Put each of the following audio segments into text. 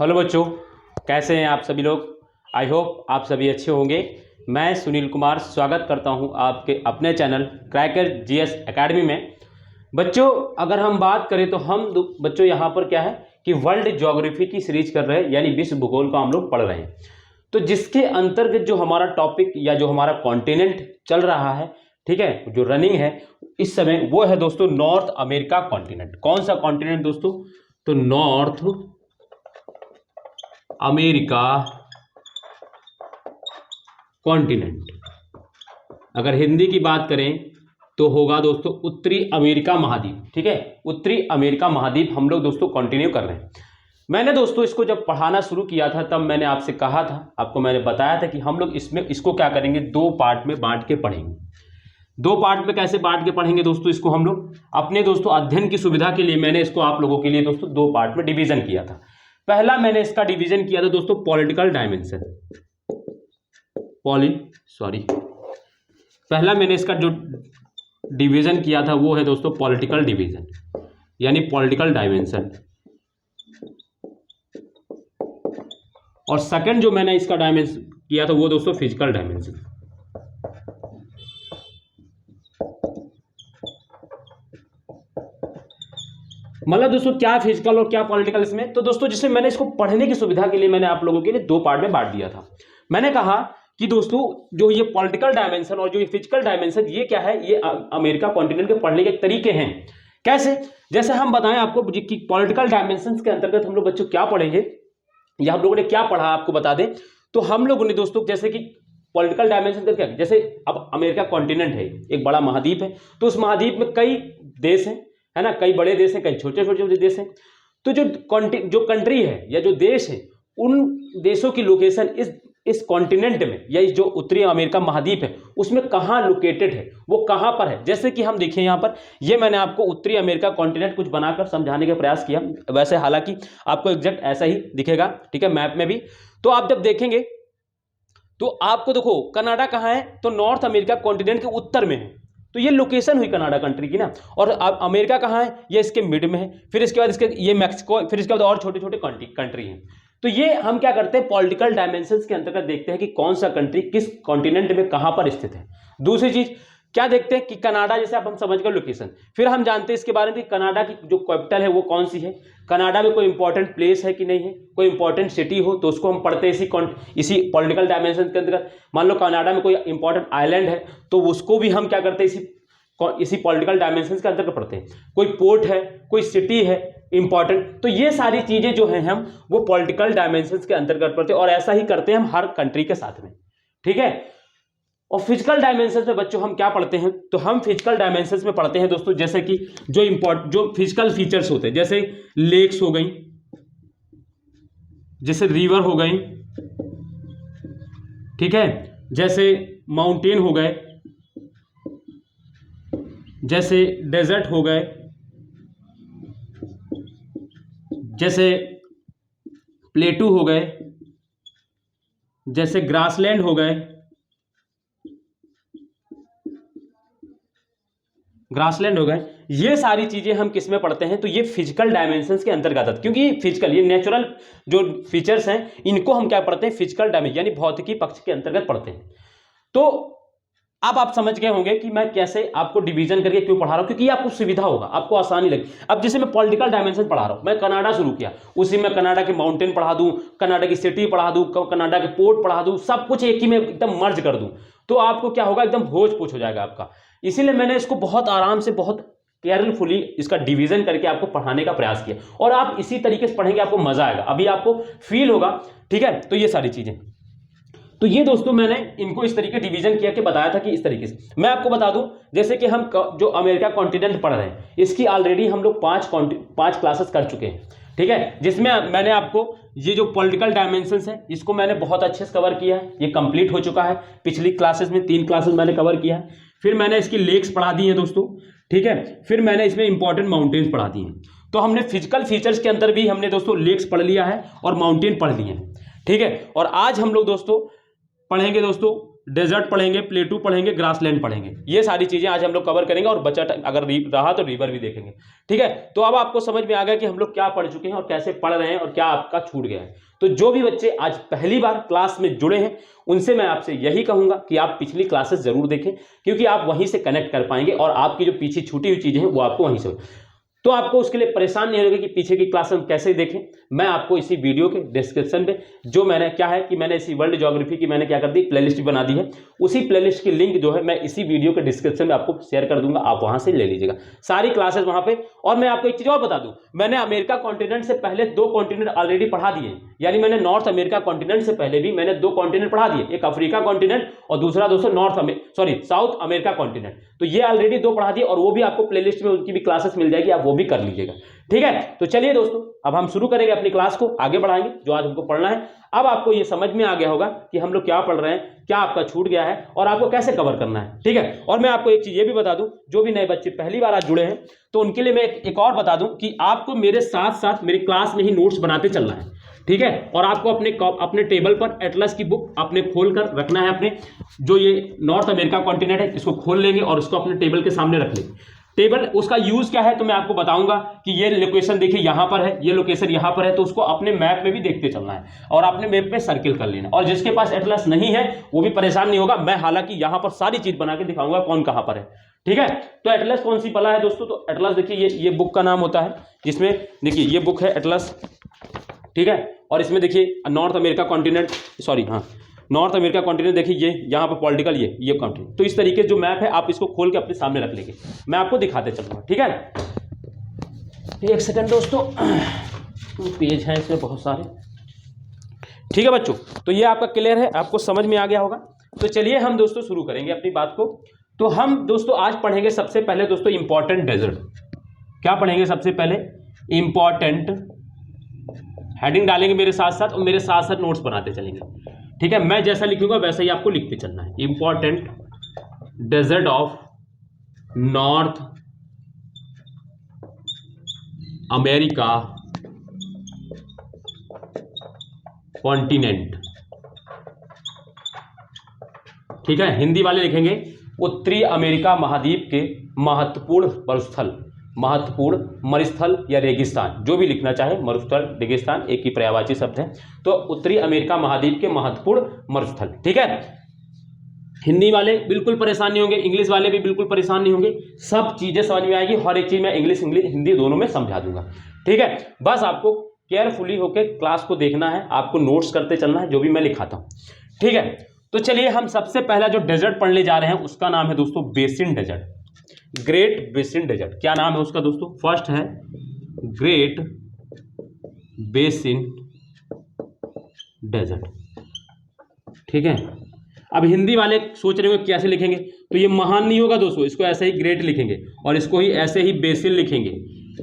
Hello बच्चों, कैसे हैं आप सभी लोग। आई होप आप सभी अच्छे होंगे। मैं सुनील कुमार स्वागत करता हूं आपके अपने चैनल क्रैकर जीएस एकेडमी में। बच्चों, अगर हम बात करें तो हम बच्चों यहाँ पर क्या है कि वर्ल्ड ज्योग्राफी की सीरीज कर रहे हैं, यानी विश्व भूगोल का हम लोग पढ़ रहे हैं। तो जिसके अंतर्गत जो हमारा टॉपिक या जो हमारा कॉन्टिनेंट चल रहा है, ठीक है, जो रनिंग है इस समय, वो है दोस्तों नॉर्थ अमेरिका कॉन्टिनेंट। कौन सा कॉन्टिनेंट दोस्तों? तो नॉर्थ अमेरिका कॉन्टिनेंट। अगर हिंदी की बात करें तो होगा दोस्तों उत्तरी अमेरिका महाद्वीप। ठीक है, उत्तरी अमेरिका महाद्वीप हम लोग दोस्तों कंटिन्यू कर रहे हैं। मैंने दोस्तों इसको जब पढ़ाना शुरू किया था तब मैंने आपसे कहा था, आपको मैंने बताया था कि हम लोग इसको क्या करेंगे, दो पार्ट में बांट के पढ़ेंगे। दो पार्ट में कैसे बांट के पढ़ेंगे दोस्तों? इसको हम लोग अपने दोस्तों अध्ययन की सुविधा के लिए मैंने इसको आप लोगों के लिए दोस्तों दो पार्ट में डिवीजन किया था। पहला मैंने इसका डिवीजन किया था दोस्तों पॉलिटिकल डायमेंशन। पहला मैंने इसका जो डिवीजन किया था वो है दोस्तों पॉलिटिकल डिवीजन, यानी पॉलिटिकल डायमेंशन। और सेकंड जो मैंने इसका डायमेंशन किया था वो दोस्तों फिजिकल डायमेंशन। मतलब दोस्तों क्या फिजिकल और क्या पॉलिटिकल इसमें, तो दोस्तों जिसमें मैंने इसको पढ़ने की सुविधा के लिए मैंने आप लोगों के लिए दो पार्ट में बांट दिया था। मैंने कहा कि दोस्तों जो ये पॉलिटिकल डायमेंशन और जो ये फिजिकल डायमेंशन, ये क्या है, ये अमेरिका कॉन्टिनेंट के पढ़ने के तरीके हैं। कैसे? जैसे हम बताएं आपको कि पॉलिटिकल डायमेंशन के अंतर्गत हम लोग बच्चों क्या पढ़ेंगे या हम लोगों ने क्या पढ़ा आपको बता दें। तो हम लोगों ने दोस्तों जैसे कि पॉलिटिकल डायमेंशन का क्या, जैसे अब अमेरिका कॉन्टिनेंट है, एक बड़ा महाद्वीप है, तो उस महाद्वीप में कई देश हैं, है ना, कई बड़े देश हैं, कई छोटे छोटे देश हैं। तो जो कंट्री है या जो देश है, उन देशों की लोकेशन इस कॉन्टिनेंट में या इस जो उत्तरी अमेरिका महाद्वीप है उसमें कहाँ लोकेटेड है, वो कहाँ पर है। जैसे कि हम देखें यहाँ पर, ये मैंने आपको उत्तरी अमेरिका कॉन्टिनेंट कुछ बनाकर समझाने का प्रयास किया। वैसे हालांकि आपको एग्जैक्ट ऐसा ही दिखेगा, ठीक है, मैप में भी। तो आप जब देखेंगे तो आपको देखो कनाडा कहाँ है, तो नॉर्थ अमेरिका कॉन्टिनेंट के उत्तर में है। तो ये लोकेशन हुई कनाडा कंट्री की ना। और अमेरिका कहाँ है, ये इसके मिड में है। फिर इसके बाद इसके ये मैक्सिको, फिर इसके बाद और छोटे छोटे कंट्री हैं। तो ये हम क्या करते हैं, पॉलिटिकल डायमेंशंस के अंतर्गत देखते हैं कि कौन सा कंट्री किस कॉन्टिनेंट में कहां पर स्थित है। दूसरी चीज क्या देखते हैं कि कनाडा, जैसे आप हम समझ गए लोकेशन, फिर हम जानते हैं इसके बारे में कि कनाडा की जो कैपिटल है वो कौन सी है, कनाडा में कोई इंपॉर्टेंट प्लेस है कि नहीं है, कोई इंपॉर्टेंट सिटी हो तो उसको हम पढ़ते हैं इसी पॉलिटिकल डायमेंशन के अंतर्गत। मान लो कनाडा में कोई इंपॉर्टेंट आइलैंड है तो उसको भी हम क्या करते हैं, इसी पॉलिटिकल डायमेंशन के अंतर्गत पढ़ते हैं। कोई पोर्ट है, कोई सिटी है इंपॉर्टेंट, तो ये सारी चीजें जो हैं हम वो पॉलिटिकल डायमेंशन के अंतर्गत पढ़ते हैं। और ऐसा ही करते हैं हम हर कंट्री के साथ में, ठीक है। और फिजिकल डायमेंशन में बच्चों हम क्या पढ़ते हैं, तो हम फिजिकल डायमेंशन में पढ़ते हैं दोस्तों जैसे कि जो फिजिकल फीचर्स होते हैं, जैसे लेक्स हो गई, जैसे रिवर हो गई, ठीक है, जैसे माउंटेन हो गए, जैसे डेजर्ट हो गए, जैसे प्लेटू हो गए, जैसे ग्रासलैंड हो गए, ये सारी चीजें हम किस में पढ़ते हैं, तो ये फिजिकल डायमेंशंस के अंतर्गत आते हैं। क्योंकि फिजिकल, ये नेचुरल जो फीचर्स हैं इनको हम क्या पढ़ते हैं, फिजिकल डायमेंशन यानी भौतिकी पक्ष के अंतर्गत पढ़ते हैं। तो अब आप समझ गए होंगे कि मैं कैसे आपको डिवीजन करके क्यों पढ़ा रहा हूं, क्योंकि आपको सुविधा होगा, आपको आसानी लगे। अब जैसे मैं पॉलिटिकल डायमेंशन पढ़ा रहा हूं, मैं कनाडा शुरू किया, उसी में कनाडा के माउंटेन पढ़ा दूं, कनाडा की सिटी पढ़ा दूं, कनाडा के पोर्ट पढ़ा दूं, सब कुछ एक ही में एकदम मर्ज कर दूं, तो आपको क्या होगा, एकदम होच पोच हो जाएगा आपका। इसीलिए मैंने इसको बहुत आराम से, बहुत केयरफुली इसका डिवीजन करके आपको पढ़ाने का प्रयास किया। और आप इसी तरीके से पढ़ेंगे, आपको मजा आएगा, अभी आपको फील होगा, ठीक है। तो ये सारी चीजें, तो ये दोस्तों मैंने इनको इस तरीके डिवीजन किया कि बताया था कि इस तरीके से। मैं आपको बता दूं, जैसे कि हम जो अमेरिका कॉन्टिनेंट पढ़ रहे हैं इसकी ऑलरेडी हम लोग पांच क्लासेस कर चुके हैं, ठीक है, जिसमें मैंने आपको ये जो पॉलिटिकल डायमेंशंस है इसको मैंने बहुत अच्छे से कवर किया है, ये कंप्लीट हो चुका है। पिछली क्लासेस में 3 क्लासेस मैंने कवर किया है। फिर मैंने इसकी लेक्स पढ़ा दी है दोस्तों, ठीक है। फिर मैंने इसमें इंपॉर्टेंट माउंटेन्स पढ़ा दी हैं। तो हमने फिजिकल फीचर्स के अंदर भी हमने दोस्तों लेक्स पढ़ लिया है और माउंटेन पढ़ लिए हैं, ठीक है। और आज हम लोग दोस्तों पढ़ेंगे दोस्तों डेजर्ट पढ़ेंगे, प्लेटू पढ़ेंगे, ग्रासलैंड पढ़ेंगे। ये सारी चीजें आज हम लोग कवर करेंगे और बचा अगर रहा तो रिवर भी देखेंगे। ठीक है, तो अब आपको समझ में आ गया कि हम लोग क्या पढ़ चुके हैं और कैसे पढ़ रहे हैं और क्या आपका छूट गया है। तो जो भी बच्चे आज पहली बार क्लास में जुड़े हैं उनसे मैं आपसे यही कहूंगा कि आप पिछली क्लासेस जरूर देखें, क्योंकि आप वहीं से कनेक्ट कर पाएंगे और आपकी जो पीछे छूटी हुई चीजें हैं वो आपको वहीं से, तो आपको उसके लिए परेशान नहीं होगा कि पीछे की क्लास हम कैसे देखें। मैं आपको इसी वीडियो के डिस्क्रिप्शन में जो मैंने क्या है कि मैंने इसी वर्ल्ड ज्योग्राफी की मैंने क्या कर दी, प्लेलिस्ट बना दी है। उसी प्लेलिस्ट की लिंक जो है मैं इसी वीडियो के डिस्क्रिप्शन में आपको शेयर कर दूंगा, आप वहां से ले लीजिएगा सारी क्लासेस वहां पे। और मैं आपको एक चीज और बता दूं, मैंने अमेरिका कॉन्टिनेंट से पहले 2 कॉन्टिनेंट ऑलरेडी पढ़ा दिए, यानी मैंने नॉर्थ अमेरिका कॉन्टिनेंट से पहले भी मैंने 2 कॉन्टिनेंट पढ़ा दिए, एक अफ्रीका कॉन्टिनेंट और दूसरा दोस्तों साउथ अमेरिका कॉन्टिनेंट। तो ये ऑलरेडी 2 पढ़ा दिए और वो भी आपको प्लेलिस्ट में उनकी भी क्लासेस मिल जाएगी, आप वो भी कर लीजिएगा। ठीक है, तो चलिए दोस्तों अब हम शुरू करेंगे अपनी क्लास को, आगे बढ़ाएंगे जो आज हमको पढ़ना है। अब आपको ये समझ में आ गया होगा कि हम लोग क्या पढ़ रहे हैं, क्या आपका छूट गया है और आपको कैसे कवर करना है। ठीक है, और मैं आपको एक चीज ये भी बता दूं, जो भी नए बच्चे पहली बार आज जुड़े हैं तो उनके लिए मैं एक और बता दूं कि आपको मेरे साथ साथ मेरी क्लास में ही नोट्स बनाते चलना है। ठीक है, और आपको अपने टेबल पर एटलस की बुक अपने खोल कर रखना है। अपने जो ये नॉर्थ अमेरिका कॉन्टिनेंट है इसको खोल लेंगे और इसको अपने टेबल के सामने रख लेंगे। टेबल उसका यूज क्या है तो मैं आपको बताऊंगा कि ये लोकेशन देखिए यहां पर है, ये लोकेशन यहां पर है, तो उसको अपने मैप में भी देखते चलना है और अपने मैप में सर्किल कर लेना। और जिसके पास एटलस नहीं है वो भी परेशान नहीं होगा, मैं हालांकि यहां पर सारी चीज बना के दिखाऊंगा कौन कहां पर है। ठीक है, तो एटलस कौन सी पला है दोस्तों, तो एटलस देखिए ये बुक का नाम होता है, जिसमें देखिए ये बुक है एटलस। ठीक है, और इसमें देखिए नॉर्थ अमेरिका कॉन्टिनेंट देखिए, ये यहाँ पर पॉलिटिकल ये कॉन्टिनेंट। तो इस तरीके जो मैप है आप इसको खोल के अपने सामने रख लेंगे, मैं आपको दिखाते चलूंगा। ठीक है, एक सेकंड दोस्तों, पेज हैं इसमें बहुत सारे। ठीक है बच्चों, तो ये आपका क्लियर है, आपको समझ में आ गया होगा। तो चलिए हम दोस्तों शुरू करेंगे अपनी बात को। तो हम दोस्तों आज पढ़ेंगे सबसे पहले दोस्तों इंपॉर्टेंट डेजर्ट। क्या पढ़ेंगे सबसे पहले, इंपॉर्टेंट, हेडिंग डालेंगे मेरे साथ साथ और मेरे साथ साथ नोट्स बनाते चलेंगे। ठीक है, मैं जैसा लिखूंगा वैसा ही आपको लिखते चलना है। Important desert of North America continent. ठीक है, हिंदी वाले लिखेंगे उत्तरी अमेरिका महाद्वीप के महत्वपूर्ण मरुस्थल या रेगिस्तान, जो भी लिखना चाहे, मरुस्थल रेगिस्तान एक ही पर्यायवाची शब्द है। तो उत्तरी अमेरिका महाद्वीप के महत्वपूर्ण मरुस्थल। ठीक है, हिंदी वाले बिल्कुल परेशान नहीं होंगे, इंग्लिश वाले भी बिल्कुल परेशान नहीं होंगे, सब चीजें समझ में आएगी, हर एक चीज मैं इंग्लिश हिंदी दोनों में समझा दूंगा। ठीक है, बस आपको केयरफुली होकर क्लास को देखना है, आपको नोट्स करते चलना है जो भी मैं लिखाता हूं। ठीक है, तो चलिए हम सबसे पहला जो डेजर्ट पढ़ने जा रहे हैं उसका नाम है दोस्तों basin desert, great basin desert. क्या नाम है उसका दोस्तों, फर्स्ट है ग्रेट बेसिन डेजर्ट। ठीक है, अब हिंदी वाले सोच रहे हो कैसे लिखेंगे, तो ये महान नहीं होगा दोस्तों, इसको ऐसे ही ग्रेट लिखेंगे और इसको ही ऐसे ही बेसिन लिखेंगे।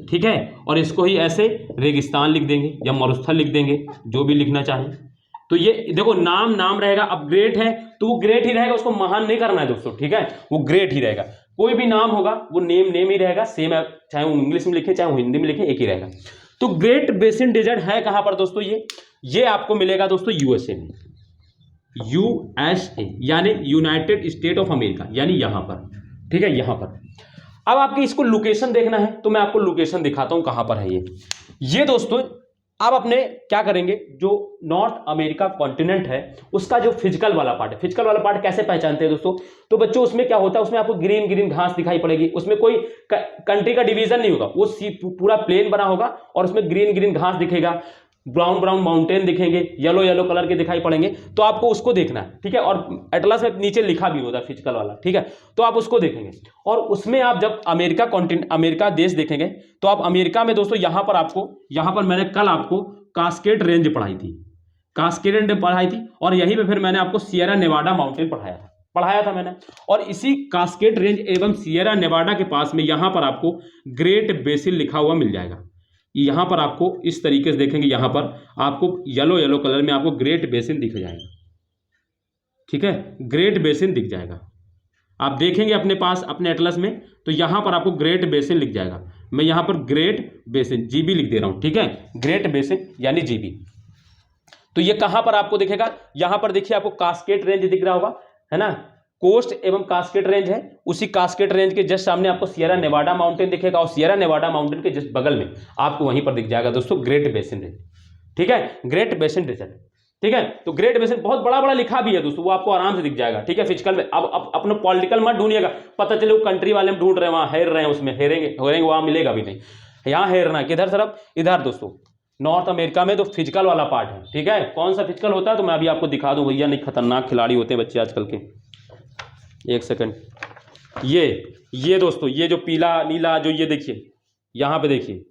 ठीक है, और इसको ही ऐसे रेगिस्तान लिख देंगे या मरुस्थल लिख देंगे, जो भी लिखना चाहें। तो ये देखो नाम रहेगा, अब ग्रेट है तो वो ग्रेट ही रहेगा, उसको महान नहीं करना है दोस्तों। ठीक है, वो ग्रेट ही रहेगा, कोई भी नाम होगा वो नेम ही रहेगा, सेम है, चाहे वो इंग्लिश में लिखे चाहे वो हिंदी में लिखे, एक ही रहेगा। तो ग्रेट बेसिन डेजर्ट है कहां पर दोस्तों, ये आपको मिलेगा दोस्तों यूएसए में, यूएसए यानी यूनाइटेड स्टेट ऑफ अमेरिका, यानी यहां पर। ठीक है, यहां पर। अब आपकी इसको लोकेशन देखना है तो मैं आपको लोकेशन दिखाता हूं कहां पर है ये दोस्तों। अब अपने क्या करेंगे, जो नॉर्थ अमेरिका कॉन्टिनेंट है उसका जो फिजिकल वाला पार्ट है, फिजिकल वाला पार्ट कैसे पहचानते हैं दोस्तों, तो बच्चों उसमें क्या होता है, उसमें आपको ग्रीन घास दिखाई पड़ेगी, उसमें कोई कंट्री का डिवीजन नहीं होगा, वो पूरा प्लेन बना होगा और उसमें ग्रीन घास दिखेगा, ब्राउन माउंटेन दिखेंगे, येलो कलर के दिखाई पड़ेंगे, तो आपको उसको देखना है। ठीक है, और एटलस में नीचे लिखा भी होता है फिजिकल वाला। ठीक है, तो आप उसको देखेंगे और उसमें आप जब अमेरिका देश देखेंगे तो आप अमेरिका में दोस्तों यहां पर मैंने कल आपको कास्केड रेंज पढ़ाई थी और यहीं पे फिर मैंने आपको सियरा नेवाडा माउंटेन पढ़ाया था मैंने। और इसी कास्केड रेंज एवं सियरा नेवाडा के पास में यहां पर आपको ग्रेट बेसिन लिखा हुआ मिल जाएगा। यहां पर आपको इस तरीके से देखेंगे, यहां पर आपको येलो कलर में आपको ग्रेट बेसिन दिख जाएगा। ठीक है, ग्रेट बेसिन दिख जाएगा, आप देखेंगे अपने पास अपने एटलस में, तो यहां पर आपको ग्रेट बेसिन लिख जाएगा। मैं यहां पर ग्रेट बेसिन जीबी लिख दे रहा हूं। ठीक है, ग्रेट बेसिन यानी जीबी। तो ये कहां पर आपको दिखेगा, यहां पर देखिए आपको कास्केड रेंज दिख रहा होगा, है ना, कोस्ट एवं कास्केड रेंज है, उसी कास्केड रेंज के जस्ट सामने आपको सियरा नेवाडा माउंटेन दिखेगा और सियरा नेवाडा माउंटेन के जस्ट बगल में आपको वहीं पर दिख जाएगा दोस्तों ग्रेट बेसिन रेंज। ठीक है, ग्रेट बेसिन डेजर्ट। ठीक है, तो ग्रेट बेसिन बहुत बड़ा बड़ा लिखा भी है दोस्तों, वो आपको आराम से दिख जाएगा। ठीक है, फिजिकल में अब अपना पॉलिटिकल मत ढूंढिएगा, पता चले वो कंट्री वाले में ढूंढ रहे हैं, वहां हेर रहे हैं, उसमें हेरेंगे वहां मिलेगा भी नहीं। यहाँ हेरना किधर तरफ, इधर दोस्तों नॉर्थ अमेरिका में तो फिजिकल वाला पार्ट है। ठीक है, कौन सा फिजिकल होता है तो मैं अभी आपको दिखा दूं भैया, नहीं खतरनाक खिलाड़ी होते हैं बच्चे आजकल के। एक सेकंड, ये दोस्तों ये जो पीला नीला जो ये देखिए यहाँ पे देखिए।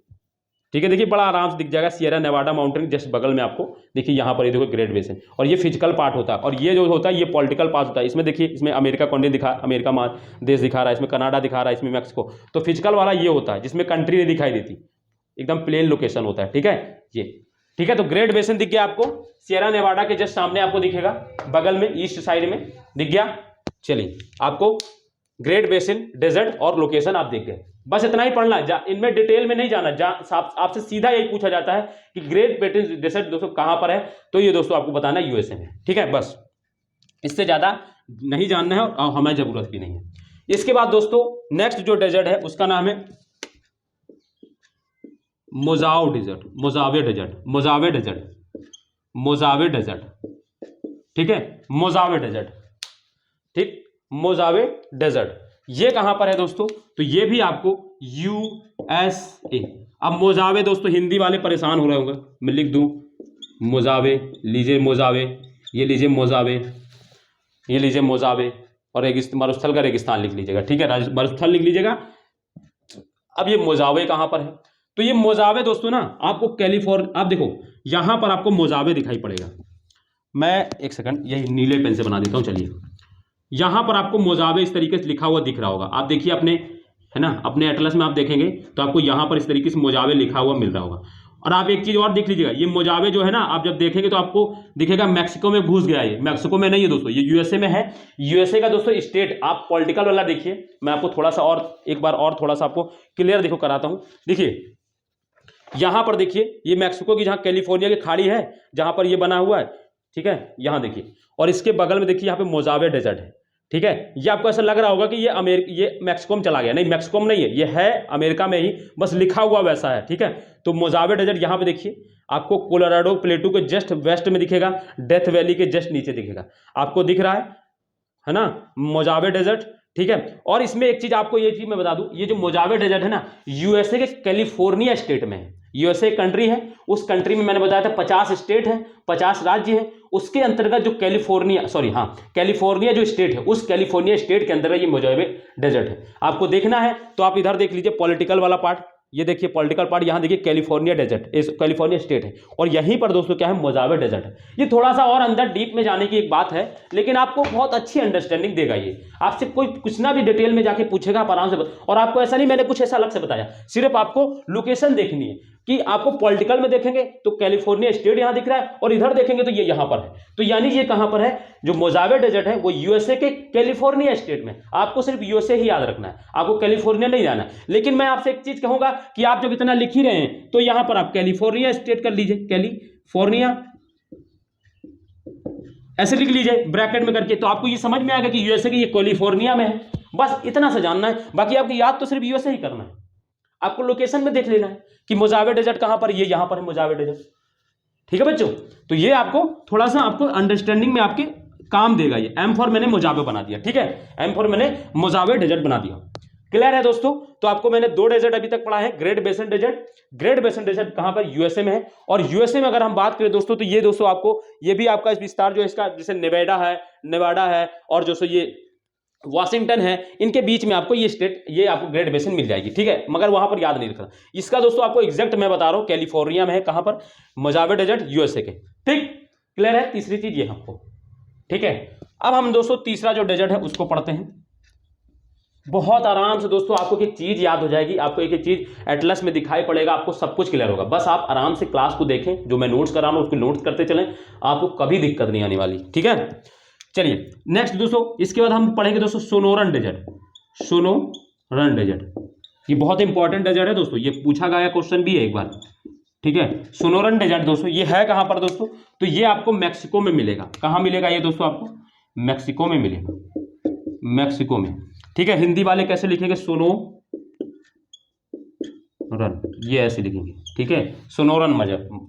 ठीक है, देखिए बड़ा आराम से दिख जाएगा सियरा नेवाडा माउंटेन जस्ट बगल में आपको देखिए यहाँ पर, ये देखो ग्रेट बेसिन, और ये फिजिकल पार्ट होता है और ये जो होता है ये पॉलिटिकल पार्ट होता है। इसमें देखिए, इसमें अमेरिका कॉन्टिनेंट अमेरिका देश दिखा रहा है, इसमें कनाडा दिखा रहा है, इसमें मैक्सिको। तो फिजिकल वाला ये होता है जिसमें कंट्री नहीं दिखाई देती, एकदम प्लेन लोकेशन होता है। ठीक है ये, ठीक है, तो ग्रेट बेसिन दिख गया आपको, सियरा नेवाडा के जस्ट सामने आपको दिखेगा, बगल में ईस्ट साइड में दिख गया। चलिए, आपको ग्रेट बेसिन डेजर्ट और लोकेशन आप देख गए, बस इतना ही पढ़ना, इनमें डिटेल में नहीं जाना। आपसे सीधा यही पूछा जाता है कि ग्रेट बेसिन डेजर्ट दोस्तों कहां पर है, तो ये दोस्तों आपको बताना है यूएसए में। ठीक है, बस इससे ज्यादा नहीं जानना है और हमें जरूरत भी नहीं है। इसके बाद दोस्तों नेक्स्ट जो डेजर्ट है उसका नाम है मोजाओ डेजर्ट, मोजावे डेजर्ट, मोजावे डेजर्ट, मोजावे डेजर्ट। ठीक है, मोजावे डेजर्ट। ठीक, मोजावे डेजर्ट ये कहां पर है दोस्तों, तो ये भी आपको यूएसए। अब मोजावे दोस्तों हिंदी वाले परेशान हो रहे होंगे, मैं लिख दूं मोजावे, लीजिए मोजावे, ये लीजिए मोजावे, ये लीजिए मोजावे, और मरुस्थल का रेगिस्तान लिख लीजिएगा। ठीक है, मरुस्थल लिख लीजिएगा। अब ये मोजावे कहां पर है, तो ये मोजावे दोस्तों ना आपको कैलिफोर्निया, आप देखो यहां पर आपको मोजावे दिखाई पड़ेगा। मैं एक सेकंड यही नीले पेन से बना देता हूं। चलिए, यहां पर आपको मोजावे इस तरीके से लिखा हुआ दिख रहा होगा, आप देखिए अपने, है ना, अपने एटलस में आप देखेंगे तो आपको यहां पर इस तरीके से मोजावे लिखा हुआ मिल रहा होगा। और आप एक चीज और देख लीजिएगा, ये मोजावे जो है ना, आप जब देखेंगे तो आपको दिखेगा मैक्सिको में घुस गया। ये मैक्सिको में नहीं है दोस्तों, ये यूएसए में है। यूएसए का दोस्तों स्टेट आप पॉलिटिकल वाला देखिए, मैं आपको थोड़ा सा और एक बार और थोड़ा सा आपको क्लियर देखो कराता हूं। देखिए यहां पर देखिए, ये मैक्सिको की जहां कैलिफोर्निया की खाड़ी है जहां पर ये बना हुआ है। ठीक है, यहां देखिए, और इसके बगल में देखिए यहाँ पे मोजावे डेजर्ट है। ठीक है, ये आपको ऐसा लग रहा होगा कि ये मैक्सिको में चला गया, नहीं मैक्सिको में नहीं है, ये है अमेरिका में ही, बस लिखा हुआ वैसा है। ठीक है, तो मोजावे डेजर्ट यहाँ पे देखिए आपको कोलोराडो प्लेटू के जस्ट वेस्ट में दिखेगा, डेथ वैली के जस्ट नीचे दिखेगा, आपको दिख रहा है ना मोजावे डेजर्ट। ठीक है, और इसमें एक चीज आपको ये चीज मैं बता दूं, ये जो मोजावे डेजर्ट है ना यूएसए के कैलिफोर्निया स्टेट में है। यूएसए कंट्री है, उस कंट्री में मैंने बताया था 50 स्टेट है, 50 राज्य है, उसके अंतर्गत जो कैलिफोर्निया जो स्टेट है, उस कैलिफोर्निया स्टेट के अंदर ये मोजावे डेजर्ट है। आपको देखना है तो आप इधर देख लीजिए पॉलिटिकल वाला पार्ट, ये देखिए पॉलिटिकल पार्ट, यहां देखिए कैलिफोर्निया डेजर्ट, कैलिफोर्निया स्टेट है, और यहीं पर दोस्तों क्या है मोजावे डेजर्ट है। ये थोड़ा सा और अंदर डीप में जाने की एक बात है, लेकिन आपको बहुत अच्छी अंडरस्टैंडिंग देगा। ये आपसे कोई कुछ ना भी डिटेल में जाके पूछेगा आप आराम से और आपको ऐसा नहीं मैंने कुछ ऐसा अलग से बताया, सिर्फ आपको लोकेशन देखनी है कि आपको पॉलिटिकल में देखेंगे तो कैलिफोर्निया स्टेट यहां दिख रहा है, और इधर देखेंगे तो ये यहां पर है। तो यानी ये कहां पर है, जो मोजावे डेजर्ट है वो यूएसए के कैलिफोर्निया स्टेट में। आपको सिर्फ यूएसए ही याद रखना है, आपको कैलिफोर्निया नहीं जाना। लेकिन मैं आपसे एक चीज कहूंगा कि आप जब इतना लिख ही रहे हैं तो यहां पर आप कैलिफोर्निया स्टेट कर लीजिए, कैलिफोर्निया ऐसे लिख लीजिए ब्रैकेट में करके, तो आपको ये समझ में आएगा कि यूएसए की ये कैलिफोर्निया में है। बस इतना सा जानना है, बाकी आपको याद तो सिर्फ यूएसए ही करना है। आपको लोकेशन में देख लेना है कि मोजावे डेजर्ट कहां पर, ये यहां पर है मोजावे डेजर्ट। ठीक है बच्चों, तो ये आपको थोड़ा सा आपको अंडरस्टैंडिंग में आपके काम देगा। ये एम फॉर मैंने मोजावे बना दिया। ठीक है, एम फॉर मैंने मोजावे डेजर्ट बना दिया। क्लियर है दोस्तों, तो आपको मैंने 2 डेजर्ट अभी तक पढ़ा है, great basin desert. Great basin desert कहां पर, यूएसए में है। और यूएसए में अगर हम बात करें दोस्तों, तो ये दोस्तों आपको ये भी आपका इस विस्तार जो इसका जैसे नेवाडा है और जो ये वाशिंगटन है, इनके बीच में आपको ये स्टेट, ये आपको ग्रेट बेसिन मिल जाएगी। ठीक है, मगर वहां पर याद नहीं रखना इसका दोस्तों, आपको एग्जैक्ट मैं बता रहा हूं कैलिफोर्निया में है, कहां पर, मोजावे डेजर्ट यूएसए के। ठीक, क्लियर है। तीसरी चीज ये आपको, ठीक है। अब हम दोस्तों तीसरा जो डेजर्ट है उसको पढ़ते हैं बहुत आराम से दोस्तों। आपको एक चीज याद हो जाएगी, आपको एक चीज एटलस में दिखाई पड़ेगा, आपको सब कुछ क्लियर होगा। बस आप आराम से क्लास को देखें, जो मैं नोट्स करा रहा हूं उसको नोट्स करते चलें, आपको कभी दिक्कत नहीं आने वाली। ठीक है, चलिए नेक्स्ट दोस्तों, इसके बाद हम पढ़ेंगे दोस्तों सोनोरन डेजर्ट। सोनोरन डेजर्ट ये बहुत इंपॉर्टेंट डेजर्ट है दोस्तों, ये पूछा गया क्वेश्चन भी है एक बार। ठीक है, सोनोरन डेजर्ट दोस्तों ये है कहां पर दोस्तों, तो ये आपको मैक्सिको में मिलेगा। कहां मिलेगा ये दोस्तों, आपको मैक्सिको में मिलेगा, मैक्सिको में। ठीक है, हिंदी वाले कैसे लिखेंगे, सोनोरन, ये ऐसे लिखेंगे। ठीक है, सोनोरन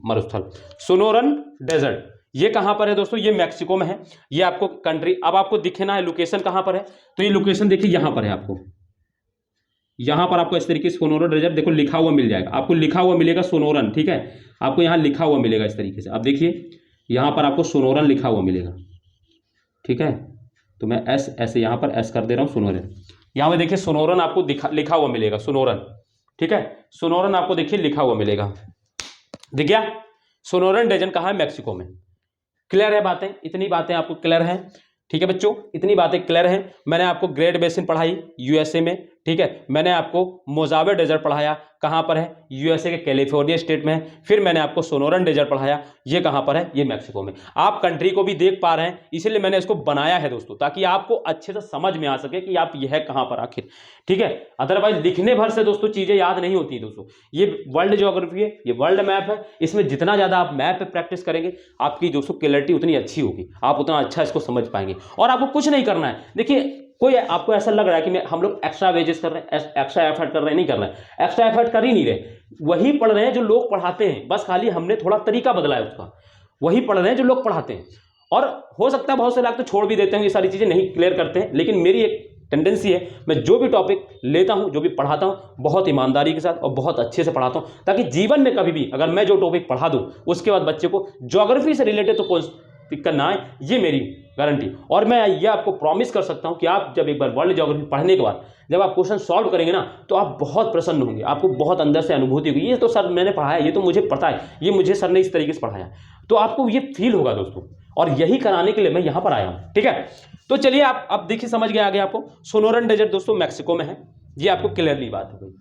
मरुस्थल, सोनोरन डेजर्ट, ये कहां पर है दोस्तों, ये मैक्सिको में है। ये आपको कंट्री, अब आपको दिखना है लोकेशन कहां पर है, तो ये लोकेशन देखिए यहां पर है। आपको यहां पर आपको इस तरीके से सोनोरन डेजर्ट देखो लिखा हुआ मिल जाएगा, आपको लिखा हुआ मिलेगा सोनोरन। ठीक है, आपको यहां लिखा हुआ मिलेगा इस तरीके से। अब देखिए यहां पर आपको सोनोरन लिखा हुआ मिलेगा। ठीक है, तो मैं एस ऐसे यहां पर एस कर दे रहा हूं, सोनोरन। यहां पे देखिए सोनोरन आपको लिखा हुआ मिलेगा, सोनोरन। ठीक है, सोनोरन आपको देखिए लिखा हुआ मिलेगा, दिख गया। सोनोरन डेजर्ट कहाँ है, मैक्सिको में। क्लियर है बातें, इतनी बातें आपको क्लियर हैं। ठीक है बच्चों, इतनी बातें क्लियर हैं। मैंने आपको ग्रेट बेसिन पढ़ाई यूएसए में। ठीक है, मैंने आपको मोजावे डेजर्ट पढ़ाया, कहाँ पर है, यूएसए के कैलिफोर्निया स्टेट में है। फिर मैंने आपको सोनोरन डेजर्ट पढ़ाया, ये कहाँ पर है, ये मैक्सिको में। आप कंट्री को भी देख पा रहे हैं, इसीलिए मैंने इसको बनाया है दोस्तों, ताकि आपको अच्छे से समझ में आ सके कि आप यह है कहाँ पर आखिर। ठीक है, अदरवाइज लिखने भर से दोस्तों चीजें याद नहीं होती दोस्तों। ये वर्ल्ड ज्योग्राफी है, ये वर्ल्ड मैप है, इसमें जितना ज्यादा आप मैप पे प्रैक्टिस करेंगे आपकी दोस्तों क्लैरिटी उतनी अच्छी होगी, आप उतना अच्छा इसको समझ पाएंगे। और आपको कुछ नहीं करना है। देखिए कोई आपको ऐसा लग रहा है कि हम लोग एक्स्ट्रा वेजेस कर रहे हैं, एक्स्ट्रा एफर्ट कर रहे हैं, नहीं कर रहे हैं, एक्स्ट्रा एफर्ट कर ही नहीं रहे, वही पढ़ रहे हैं जो लोग पढ़ाते हैं, बस खाली हमने थोड़ा तरीका बदला है उसका, वही पढ़ रहे हैं जो लोग पढ़ाते हैं। और हो सकता है बहुत से लोग तो छोड़ भी देते हैं, ये सारी चीजें नहीं क्लियर करते हैं, लेकिन मेरी एक टेंडेंसी है, मैं जो भी टॉपिक लेता हूं, जो भी पढ़ाता हूं, बहुत ईमानदारी के साथ और बहुत अच्छे से पढ़ाता हूं, ताकि जीवन में कभी भी अगर मैं जो टॉपिक पढ़ा दूं उसके बाद बच्चे को ज्योग्राफी से रिलेटेड तो कोई दिक्कत ना आए, ये मेरी गारंटी। और मैं ये आपको प्रॉमिस कर सकता हूं कि आप जब एक बार वर्ल्ड ज्योग्राफी पढ़ने के बाद जब आप क्वेश्चन सॉल्व करेंगे ना, तो आप बहुत प्रसन्न होंगे, आपको बहुत अंदर से अनुभूति होगी, ये तो सर मैंने पढ़ाया, ये तो मुझे पता है, ये मुझे सर ने इस तरीके से पढ़ाया, तो आपको ये फील होगा दोस्तों। और यही कराने के लिए मैं यहां पर आया हूं। ठीक है, तो चलिए आप अब देखिए, समझ गए आगे आपको। सोनोरन डेजर्ट दोस्तों मैक्सिको में है, ये आपको क्लियरली बात हो गई।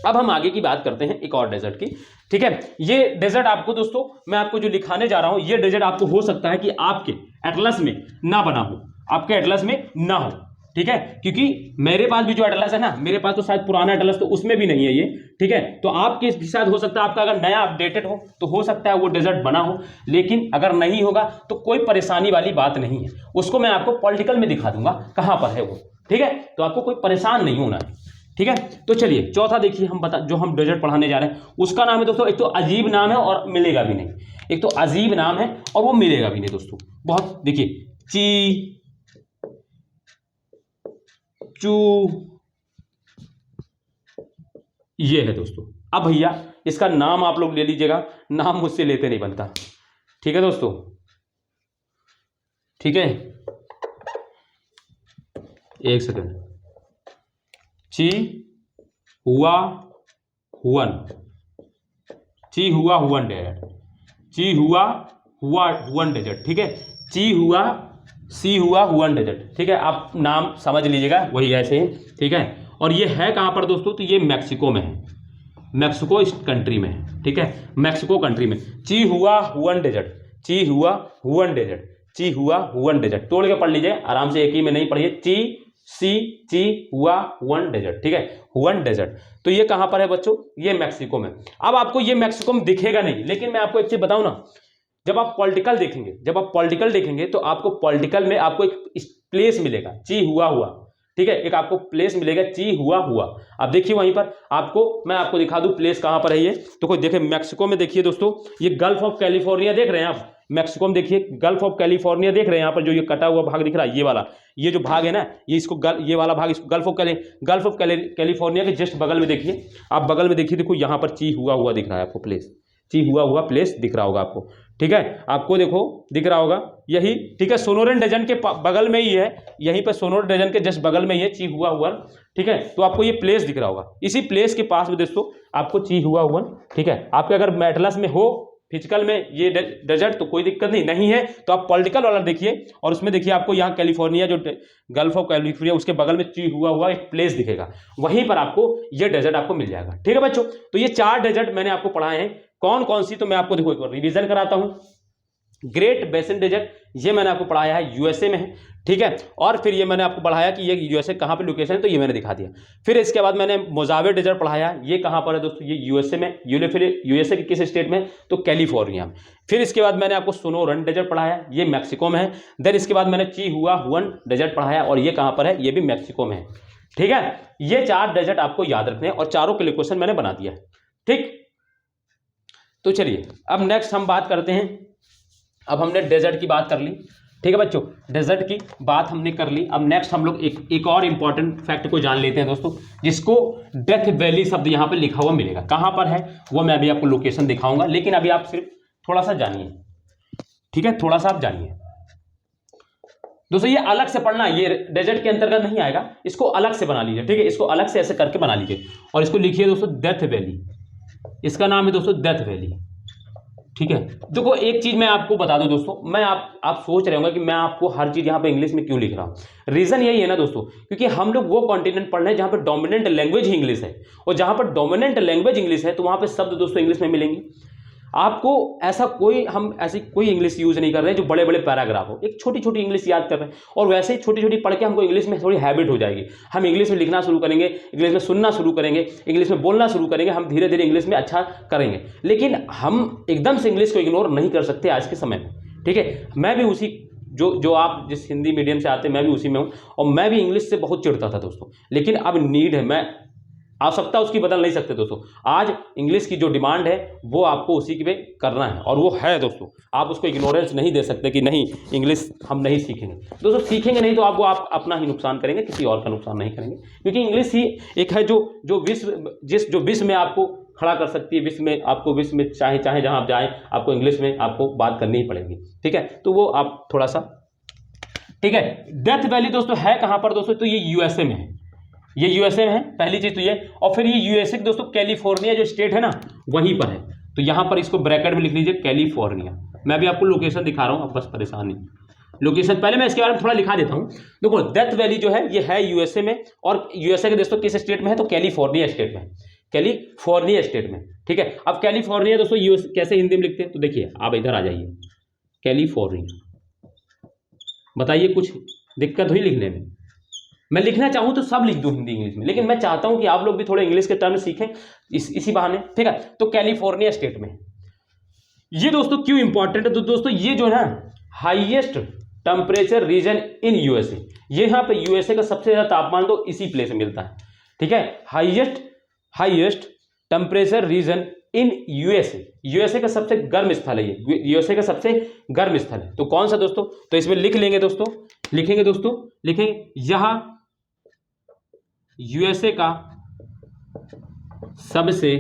अब हम आगे की बात करते हैं एक और डेजर्ट की। ठीक है, ये डेजर्ट आपको दोस्तों मैं आपको जो दिखाने जा रहा हूं, ये डेजर्ट आपको हो सकता है कि आपके एटलस में ना बना हो, आपके एटलस में ना हो। ठीक है, क्योंकि मेरे पास भी जो एटलस है ना, मेरे पास तो शायद पुराना एटलस तो उसमें भी नहीं है ये। ठीक है, तो आपके साथ हो सकता है, आपका अगर नया अपडेटेड हो तो हो सकता है वो डेजर्ट बना हो, लेकिन अगर नहीं होगा तो कोई परेशानी वाली बात नहीं है, उसको मैं आपको पॉलिटिकल में दिखा दूंगा कहां पर है वो। ठीक है, तो आपको कोई परेशान नहीं होना है। ठीक है, तो चलिए चौथा देखिए, जो हम डेजर्ट पढ़ाने जा रहे हैं उसका नाम है दोस्तों, एक तो अजीब नाम है और मिलेगा भी नहीं, एक तो अजीब नाम है और वो मिलेगा भी नहीं दोस्तों। बहुत देखिए, ची चू, ये है दोस्तों। अब भैया इसका नाम आप लोग ले लीजिएगा, नाम मुझसे लेते नहीं बनता। ठीक है दोस्तों, ठीक है, एक सेकंड। ची हुआ हुवन, ची हुआ हुवन डेजर्ट, ची हुआ हुवन डेजर्ट। ठीक है, ची हुआ सी हुआ हुवन डेजर्ट। ठीक है, आप नाम समझ लीजिएगा वही ऐसे ही। ठीक है, और ये है कहां पर दोस्तों, तो ये मैक्सिको में है, मैक्सिको इस कंट्री में है। ठीक है, मैक्सिको कंट्री में ची हुआ हुवन डेजर्ट, ची हुआ हुवन डेजर्ट, ची हुआ हुवन डेजर्ट। तोड़ के पढ़ लीजिए आराम से, एक ही में नहीं पढ़िए, ची हुआ हुवन डेजर्ट। ठीक है, हुवन डेजर्ट, तो ये कहां पर है बच्चों, ये मैक्सिको में। अब आपको ये मैक्सिको में दिखेगा नहीं, लेकिन मैं आपको एक चीज बताऊं ना, जब आप पॉलिटिकल देखेंगे, जब आप पॉलिटिकल देखेंगे तो आपको पॉलिटिकल में आपको एक प्लेस मिलेगा, ची हुआ हुआ। ठीक है, एक आपको प्लेस मिलेगा, ची हुआ हुआ। अब देखिए वहीं पर आपको मैं आपको दिखा दूं प्लेस कहां पर है ये, तो कोई देखे मैक्सिको में देखिए दोस्तों, ये गल्फ ऑफ कैलिफोर्निया देख रहे हैं आप, मैक्सिको में देखिए गल्फ ऑफ कैलिफोर्निया देख रहे हैं यहाँ पर, जो ये कटा हुआ भाग दिख रहा है, ये वाला, ये जो भाग है ना, ये इसको ये वाला भाग, इसको गल्फ ऑफ कैलिफोर्निया के जस्ट बगल में देखिए, आप बगल में देखिए, देखो यहाँ पर ची हुआ दिख रहा है आपको प्लेस, ची हुआ प्लेस दिख रहा होगा आपको। ठीक है, आपको देखो दिख रहा होगा यही। ठीक है, सोनोरन डेजर्ट के बगल में ही है, यहीं पर सोनोरन डेजर्ट के जस्ट बगल में ही है ची हुआ। ठीक है, तो आपको ये प्लेस दिख रहा होगा, इसी प्लेस के पास में दोस्तों आपको ची हुआ। ठीक है, आपके अगर एटलस में हो फिजिकल में ये डेजर्ट तो कोई दिक्कत नहीं है, तो आप पॉलिटिकल वाला देखिए, और उसमें देखिए आपको यहाँ कैलिफोर्निया, जो गल्फ ऑफ कैलिफोर्निया उसके बगल में ची हुआ एक प्लेस दिखेगा, वहीं पर आपको ये डेजर्ट आपको मिल जाएगा। ठीक है बच्चों, तो ये 4 डेजर्ट मैंने आपको पढ़ाए हैं, कौन कौन सी, तो मैं आपको देखो एक बार रिवीजन कराता हूं। ग्रेट बेसिन डेजर्ट ये मैंने आपको पढ़ाया है यूएसए में है, ठीक है। और फिर ये मैंने आपको पढ़ाया कि ये यूएसए कहाँ पे लोकेशन है, तो ये मैंने दिखा दिया। फिर इसके बाद मैंने मोजावे डेजर्ट पढ़ाया, ये कहाँ पर है दोस्तों, ये यूएसए में। फिर यूएसए के किस स्टेट में, तो कैलिफोर्निया में। फिर इसके बाद मैंने आपको सोनोरन डेजर्ट पढ़ाया, ये मैक्सिको में है। देन इसके बाद मैंने चिहुआहुआन डेजर्ट पढ़ाया, और ये कहाँ पर है, ये भी मैक्सिको में है, ठीक है। ये 4 डेजर्ट आपको याद रखने हैं, और चारों के लोकेशन मैंने बना दिया है, ठीक। तो चलिए अब नेक्स्ट हम बात करते हैं। अब हमने डेजर्ट की बात कर ली, ठीक है बच्चों, डेजर्ट की बात हमने कर ली। अब नेक्स्ट हम लोग एक और इंपॉर्टेंट फैक्ट को जान लेते हैं दोस्तों, जिसको डेथ वैली शब्द यहाँ पे लिखा हुआ मिलेगा। कहाँ पर है वो मैं अभी आपको लोकेशन दिखाऊंगा, लेकिन अभी आप सिर्फ थोड़ा सा जानिए, ठीक है, थोड़ा सा आप जानिए दोस्तों। ये अलग से पढ़ना, ये डेजर्ट के अंतर्गत नहीं आएगा, इसको अलग से बना लीजिए, ठीक है। इसको अलग से ऐसे करके बना लीजिए, और इसको लिखिए दोस्तों डेथ वैली। इसका नाम है दोस्तों डेथ वैली, ठीक है। देखो एक चीज मैं आपको बता दूं दोस्तों, मैं आप सोच रहे होंगे कि मैं आपको हर चीज यहाँ पे इंग्लिश में क्यों लिख रहा हूँ। रीजन यही है ना दोस्तों, क्योंकि हम लोग वो कॉन्टिनेंट पढ़ रहे हैं जहाँ पे डोमिनेंट लैंग्वेज ही इंग्लिश है, और जहाँ पर डोमिनेंट लैंग्वेज इंग्लिश है तो वहाँ पे शब्द दोस्तों इंग्लिश में मिलेंगे आपको। ऐसा कोई हम ऐसी कोई इंग्लिश यूज नहीं कर रहे हैं जो बड़े बड़े पैराग्राफ हो, एक छोटी छोटी इंग्लिश याद कर रहे हैं, और वैसे ही छोटी छोटी पढ़ के हमको इंग्लिश में थोड़ी हैबिट हो जाएगी। हम इंग्लिश में लिखना शुरू करेंगे, इंग्लिश में सुनना शुरू करेंगे, इंग्लिश में बोलना शुरू करेंगे, हम धीरे धीरे इंग्लिश में अच्छा करेंगे। लेकिन हम एकदम से इंग्लिश को इग्नोर नहीं कर सकते आज के समय में, ठीक है। मैं भी उसी जो आप जिस हिंदी मीडियम से आते हैं मैं भी उसी में हूँ, और मैं भी इंग्लिश से बहुत चिढ़ता था दोस्तों, लेकिन अब नीड है, मैं आवश्यकता उसकी बदल नहीं सकते दोस्तों। आज इंग्लिश की जो डिमांड है वो आपको उसी के पे करना है, और वो है दोस्तों। आप उसको इग्नोरेंस नहीं दे सकते कि नहीं इंग्लिश हम नहीं सीखेंगे दोस्तों। सीखेंगे नहीं तो आप अपना ही नुकसान करेंगे, किसी और का नुकसान नहीं करेंगे, क्योंकि इंग्लिश ही एक है जो विश्व में आपको खड़ा कर सकती है। विश्व में चाहे जहाँ आप जाएँ आपको इंग्लिश में आपको बात करनी ही पड़ेगी, ठीक है। तो वो आप थोड़ा सा, ठीक है। डेथ वैली दोस्तों है कहाँ पर दोस्तों, तो ये यूएसए में है, ये यूएसए में है, पहली चीज तो ये। और फिर ये यूएसए दोस्तों कैलिफोर्निया जो स्टेट है ना वहीं पर है, तो यहां पर इसको ब्रैकेट में लिख लीजिए कैलिफोर्निया। मैं भी आपको लोकेशन दिखा रहा हूं, अब बस परेशान नहीं, लोकेशन पहले मैं इसके बारे में थोड़ा लिखा देता हूं। देखो डेथ वैली जो है ये है यूएसए में, और यूएसए के दोस्तों किस स्टेट में है, तो कैलिफोर्निया स्टेट में, कैलिफोर्निया स्टेट में, ठीक है। अब कैलिफोर्निया दोस्तों यूएस कैसे हिंदी में लिखते हैं, तो देखिए आप इधर आ जाइए, कैलिफोर्निया। बताइए कुछ दिक्कत हुई लिखने में? मैं लिखना चाहूँ तो सब लिख दूँ हिंदी इंग्लिश में, लेकिन मैं चाहता हूँ कि आप लोग भी थोड़े इंग्लिश के टर्म सीखें इसी बहाने, ठीक है। तो कैलिफोर्निया स्टेट में ये दोस्तों क्यों इंपॉर्टेंट है, तो दोस्तों ये जो है ना highest temperature region in USA, ये यहाँ पे यूएसए का सबसे ज्यादा तापमान तो इसी प्लेस में मिलता है, ठीक है। Highest temperature region in USA का सबसे गर्म स्थल है ये, यूएसए का सबसे गर्म स्थल है। तो कौन सा दोस्तों, तो इसमें लिख लेंगे दोस्तों, लिखेंगे यहां यूएसए का सबसे,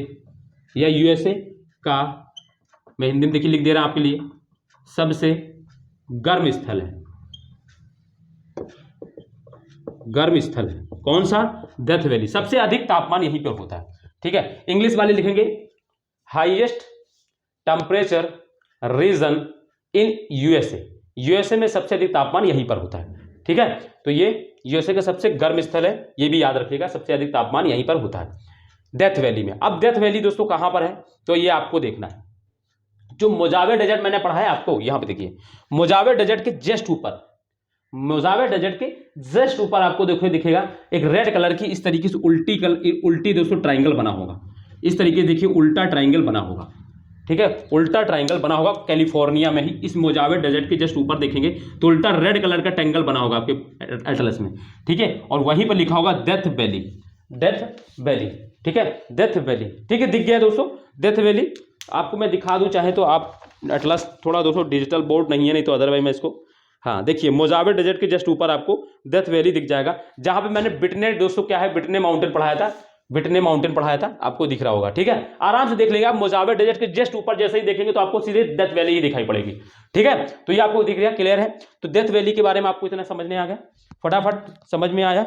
या यूएसए का, मैं हिंदी में देखिए लिख दे रहा हूं आपके लिए, सबसे गर्म स्थल है, गर्म स्थल है कौन सा, डेथ वैली। सबसे अधिक तापमान यहीं पर होता है, ठीक है। इंग्लिश वाले लिखेंगे highest temperature region in USA में सबसे अधिक तापमान यहीं पर होता है, ठीक है। तो ये यूएसए का सबसे गर्म स्थल है, ये भी याद रखिएगा, सबसे अधिक तापमान यहीं पर होता है डेथ वैली में। अब डेथ वैली दोस्तों कहां पर है, तो ये आपको देखना है। जो मोजावे डेजर्ट मैंने पढ़ा है आपको, यहां पे देखिए मोजावे डेजर्ट के जस्ट ऊपर, मोजावे डेजर्ट के जस्ट ऊपर आपको दिखेगा एक रेड कलर की इस तरीके से उल्टी दोस्तों ट्राइंगल बना होगा, इस तरीके से देखिए उल्टा ट्राइंगल बना होगा, ठीक है। उल्टा ट्राइंगल बना होगा कैलिफोर्निया में ही, इस मोजावे डेजर्ट के जस्ट ऊपर देखेंगे तो उल्टा रेड कलर का ट्रायंगल बना होगा आपके एटलस में, ठीक है। और वहीं पर लिखा होगा डेथ वैली, ठीक है, डेथ वैली, ठीक है। दिख गया दोस्तों डेथ वैली। आपको मैं दिखा दूं चाहे तो, आप एटलस थोड़ा दोस्तों डिजिटल बोर्ड नहीं है, नहीं तो अदरवाइज मैं इसको, हाँ देखिए मोजावे डेजर्ट के जस्ट ऊपर आपको डेथ वैली दिख जाएगा, जहां पे मैंने बिटने दोस्तों क्या है, बिटने माउंटेन पढ़ाया था, आपको दिख रहा होगा, ठीक है। आराम से देख लेंगे आप, मोजावे डेजर्ट के जस्ट ऊपर जैसे ही देखेंगे तो आपको सीधे डेथ वैली ही दिखाई पड़ेगी, ठीक है। तो ये आपको दिख रहा है, क्लियर है। तो डेथ वैली के बारे में आपको इतना समझ में आ गया, फटाफट समझ में आया,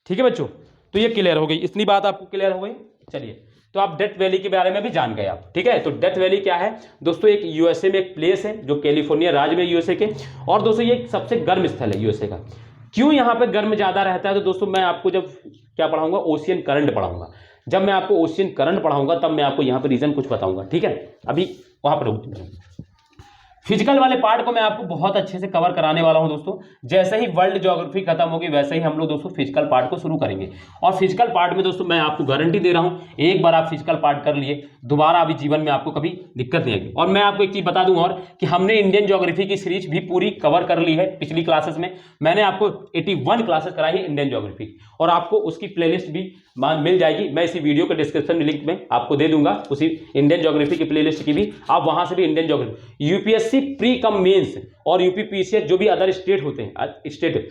ठीक है बच्चों। तो ये क्लियर हो गई, इतनी बात आपको क्लियर हो गई। चलिए तो आप डेथ वैली के बारे में भी जान गए आप, ठीक है। तो डेथ वैली क्या है दोस्तों, एक यूएसए में एक प्लेस है जो कैलिफोर्निया राज्य में यूएसए के, और दोस्तों ये सबसे गर्म स्थल है यूएसए का। क्यों यहाँ पे गर्म ज्यादा रहता है, तो दोस्तों मैं आपको जब क्या पढ़ाऊंगा, ओशियन करंट पढ़ाऊंगा। जब मैं आपको ओशियन करंट पढ़ाऊंगा तब मैं आपको यहाँ पर रीजन कुछ बताऊंगा, ठीक है। अभी वहाँ पर फिजिकल वाले पार्ट को मैं आपको बहुत अच्छे से कवर कराने वाला हूं दोस्तों। जैसे ही वर्ल्ड ज्योग्राफी खत्म होगी वैसे ही हम लोग दोस्तों फिजिकल पार्ट को शुरू करेंगे। और फिजिकल पार्ट में दोस्तों मैं आपको गारंटी दे रहा हूं, एक बार आप फिजिकल पार्ट कर लिए दोबारा अभी जीवन में आपको कभी दिक्कत नहीं आएगी। और मैं आपको एक चीज बता दूं और कि हमने इंडियन ज्योग्राफी की सीरीज भी पूरी कवर कर ली है पिछली क्लासेस में। मैंने आपको 81 क्लासेस कराई है इंडियन ज्योग्राफी की, और आपको उसकी प्लेलिस्ट भी मिल जाएगी। मैं इसी वीडियो के डिस्क्रिप्शन लिंक में आपको दे दूंगा उसी इंडियन ज्योग्राफी की प्लेलिस्ट की भी, आप वहां से भी Indian geography, UPSC pre cum mains और यूपीपीसीएस जो भी अदर स्टेट होते हैं, स्टेट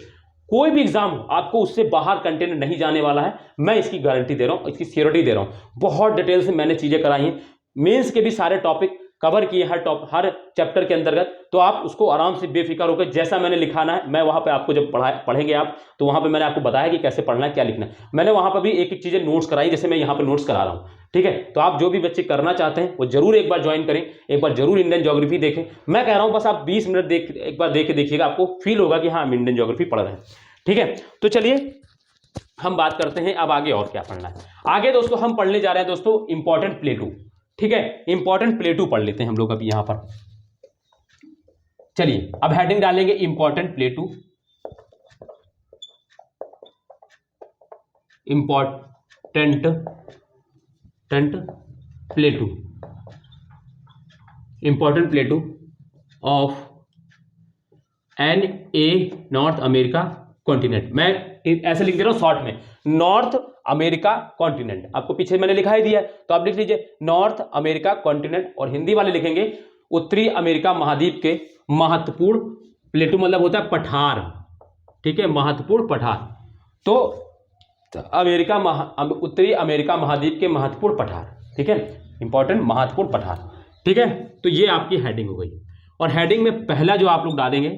कोई भी एग्जाम हो आपको उससे बाहर कंटेंट नहीं जाने वाला है। मैं इसकी गारंटी दे रहा हूं, इसकी सियोरिटी दे रहा हूं। बहुत डिटेल से मैंने चीजें कराई हैं, मेंस के भी सारे टॉपिक कवर किए हर चैप्टर के अंतर्गत, तो आप उसको आराम से बेफिक्र होकर जैसा मैंने लिखाना है मैं वहां पे आपको जब पढ़ेंगे आप, तो वहां पे मैंने आपको बताया कि कैसे पढ़ना है, क्या लिखना है। मैंने वहां पर भी एक एक चीजें नोट्स कराई, जैसे मैं यहाँ पे नोट्स करा रहा हूँ, ठीक है। तो आप जो भी बच्चे करना चाहते हैं वो जरूर एक बार ज्वाइन करें, एक बार जरूर इंडियन ज्योग्राफी देखें। मैं कह रहा हूं बस आप 20 मिनट एक बार देख के देखिएगा, आपको फील होगा कि हाँ हम इंडियन ज्योग्राफी पढ़ रहे हैं, ठीक है। तो चलिए हम बात करते हैं अब आगे और क्या पढ़ना है। आगे दोस्तों हम पढ़ने जा रहे हैं दोस्तों इंपॉर्टेंट प्लेटू, ठीक है। इंपॉर्टेंट प्लेटू पढ़ लेते हैं हम लोग अभी यहां पर। चलिए अब हेडिंग डालेंगे important plateau, important plateau, important plateau of an a North America continent. मैं ऐसे लिख दे रहा हूं शॉर्ट में, नॉर्थ अमेरिका कॉन्टिनेंट। आपको पीछे मैंने लिखा ही दिया है तो आप लिख लीजिए नॉर्थ अमेरिका कॉन्टिनेंट, और हिंदी वाले लिखेंगे उत्तरी अमेरिका महाद्वीप के महत्वपूर्ण प्लेटू, मतलब होता है पठार, ठीक है, महत्वपूर्ण पठार। तो उत्तरी अमेरिका महाद्वीप के महत्वपूर्ण पठार, ठीक है, इंपॉर्टेंट महत्वपूर्ण पठार, ठीक है। तो ये आपकी हेडिंग हो गई। और हेडिंग में पहला जो आप लोग डालेंगे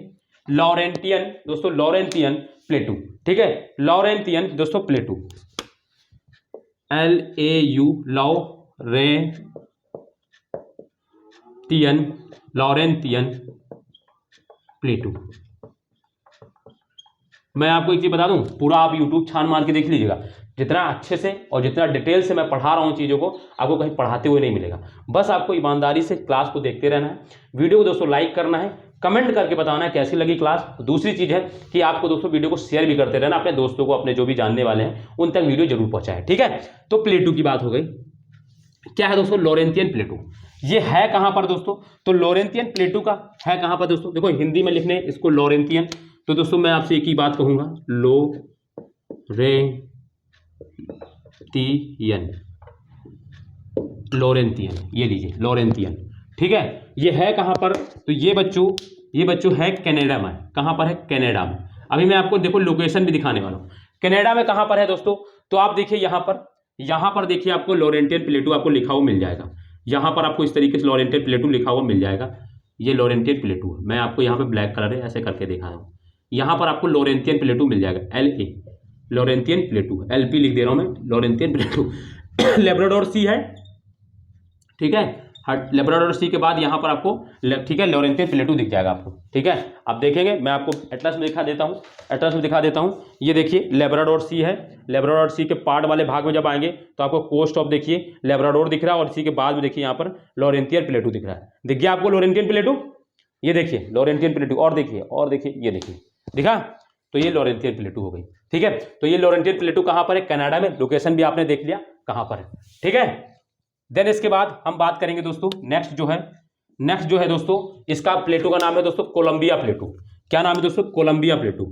लॉरेंटियन, दोस्तों लॉरेंटियन प्लेटू, ठीक है, लॉरेंटियन दोस्तों प्लेटू, LAU लॉरेंटियन प्लेटू। मैं आपको एक चीज बता दूं, पूरा आप YouTube छान मार के देख लीजिएगा, जितना अच्छे से और जितना डिटेल से मैं पढ़ा रहा हूं चीज़ों को, आपको कहीं पढ़ाते हुए नहीं मिलेगा। बस आपको ईमानदारी से क्लास को देखते रहना है। वीडियो को दोस्तों लाइक करना है, कमेंट करके बताना है कैसी लगी क्लास। दूसरी चीज़ है कि आपको दोस्तों वीडियो को शेयर भी करते रहना, अपने दोस्तों को, अपने जो भी जानने वाले हैं उन तक वीडियो जरूर पहुँचाएं, ठीक है। तो प्लेटू की बात हो गई। क्या है दोस्तों लॉरेंटियन प्लेटू, ये है कहाँ पर दोस्तों, तो लॉरेंटियन प्लेटू का है कहाँ पर दोस्तों, देखो हिंदी में लिखने इसको लॉरेंटियन, तो दोस्तों मैं आपसे एक ही बात कहूंगा, लॉरेंटियन, ये लीजिए लॉरेंटियन, ठीक है। ये है कहाँ पर, तो ये बच्चों है कनाडा में। कहाँ पर है, कनाडा में। अभी मैं आपको देखो लोकेशन भी दिखाने वाला हूँ, कनाडा में कहाँ पर है दोस्तों। तो आप देखिए यहाँ पर देखिए आपको लॉरेंटियन प्लेटू आपको लिखा हुआ मिल जाएगा। यहाँ पर आपको इस तरीके से लॉरेंटियन प्लेटू लिखा हुआ मिल जाएगा। ये लॉरेंटियन प्लेटू है, मैं आपको यहाँ पे ब्लैक कलर है ऐसे करके दिखा रहा हूँ। यहाँ पर आपको लॉरेंटियन प्लेटू मिल जाएगा, LA लॉरेंटियन प्लेटू, LP लिख दे रहा हूँ मैं, लॉरेंटियन प्लेटू। लेब्राडोर सी है, ठीक है, लेब्राडोर सी के बाद यहाँ पर आपको, ठीक है, लॉरेंटियन प्लेटू दिख जाएगा आपको, ठीक है। आप देखेंगे, मैं आपको एटलस में दिखा देता हूँ, ये देखिए लेब्राडोर सी है। लेब्राडोर सी के पार्ट वाले भाग में जब आएंगे तो आपको कोस्ट ऑफ देखिए लेब्राडोर दिख रहा है, और इसी के बाद में देखिए यहाँ पर लॉरेंटियन प्लेटू दिख रहा है। दिख गया आपको लॉरेंटियन प्लेटू, ये देखिए लॉरेंटियन प्लेटू, और देखिए ये देखिए दिखा, तो ये लॉरेंटियन प्लेटू हो गई, ठीक है। तो ये लॉरेंटियन प्लेटू कहाँ पर है, कनाडा में। लोकेशन भी आपने देख लिया कहाँ पर है, ठीक है। देन इसके बाद हम बात करेंगे दोस्तों नेक्स्ट जो है दोस्तों, इसका प्लेटू का नाम है दोस्तों कोलंबिया प्लेटू। क्या नाम है दोस्तों, कोलंबिया प्लेटू,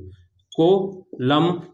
कोलंबिया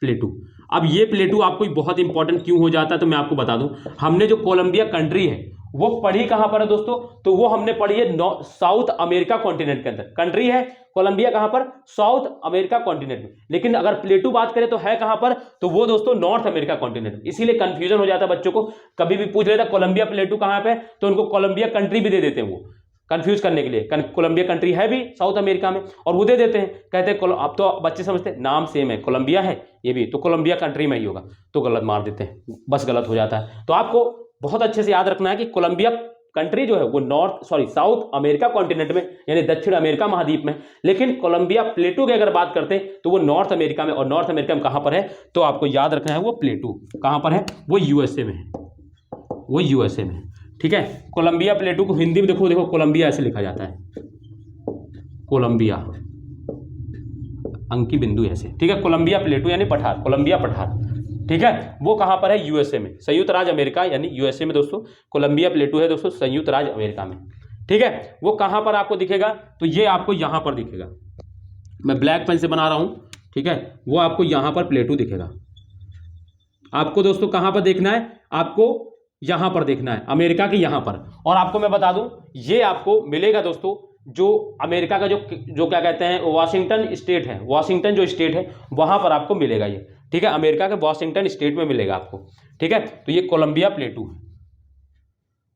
प्लेटू। अब ये प्लेटू आपको बहुत इंपॉर्टेंट क्यों हो जाता है, तो मैं आपको बता दूं, हमने जो कोलंबिया कंट्री है वो पढ़ी कहां पर है दोस्तों, तो वो हमने पढ़ी है साउथ अमेरिका कॉन्टिनेंट के अंदर। कंट्री है कोलंबिया कहां पर, साउथ अमेरिका कॉन्टिनेंट में। लेकिन अगर प्लेटू बात करें तो है कहां पर, तो वो दोस्तों नॉर्थ अमेरिका कॉन्टिनेंट। इसीलिए कंफ्यूजन हो जाता है बच्चों को, कभी भी पूछ लेता कोलंबिया प्लेटू कहां पे, तो उनको कोलंबिया कंट्री भी दे देते हैं, वो कंफ्यूज करने के लिए। कोलंबिया कंट्री है भी साउथ अमेरिका में, और वो दे देते हैं, कहते हैं अब तो बच्चे समझते हैं नाम सेम है, कोलंबिया है ये भी, तो कोलंबिया कंट्री में ही होगा, तो गलत मार देते हैं, बस गलत हो जाता है। तो आपको बहुत अच्छे से याद रखना है कि कोलंबिया कंट्री जो है वो साउथ अमेरिका कॉन्टिनेंट में यानी दक्षिण अमेरिका महाद्वीप में, लेकिन कोलंबिया प्लेटू की अगर बात करते हैं तो वो नॉर्थ अमेरिका में, और नॉर्थ अमेरिका में कहां पर है तो आपको याद रखना है वो प्लेटू कहां पर है, वो यूएसए में है, वो यूएसए में। ठीक है, कोलंबिया प्लेटू को हिंदी में देखो कोलंबिया ऐसे लिखा जाता है, कोलंबिया अंकी बिंदु ऐसे। ठीक है, कोलंबिया प्लेटू यानी पठार, कोलंबिया पठार। ठीक है, वो कहां पर है, यूएसए में, संयुक्त राज्य अमेरिका यानी यूएसए में दोस्तों कोलंबिया प्लेटू है दोस्तों, संयुक्त राज्य अमेरिका में। ठीक है, वो कहां पर आपको दिखेगा तो ये आपको यहां पर दिखेगा, मैं ब्लैक पेन से बना रहा हूं। ठीक है, वो आपको यहां पर प्लेटू दिखेगा। आपको दोस्तों कहां पर देखना है, आपको यहां पर देखना है, अमेरिका के यहां पर। और आपको मैं बता दूं ये आपको मिलेगा दोस्तों जो अमेरिका का जो क्या कहते हैं वाशिंगटन स्टेट है, वाशिंगटन जो स्टेट है वहां पर आपको मिलेगा ये। ठीक है, अमेरिका के वाशिंगटन स्टेट में मिलेगा आपको। ठीक है, तो ये कोलंबिया प्लेटू है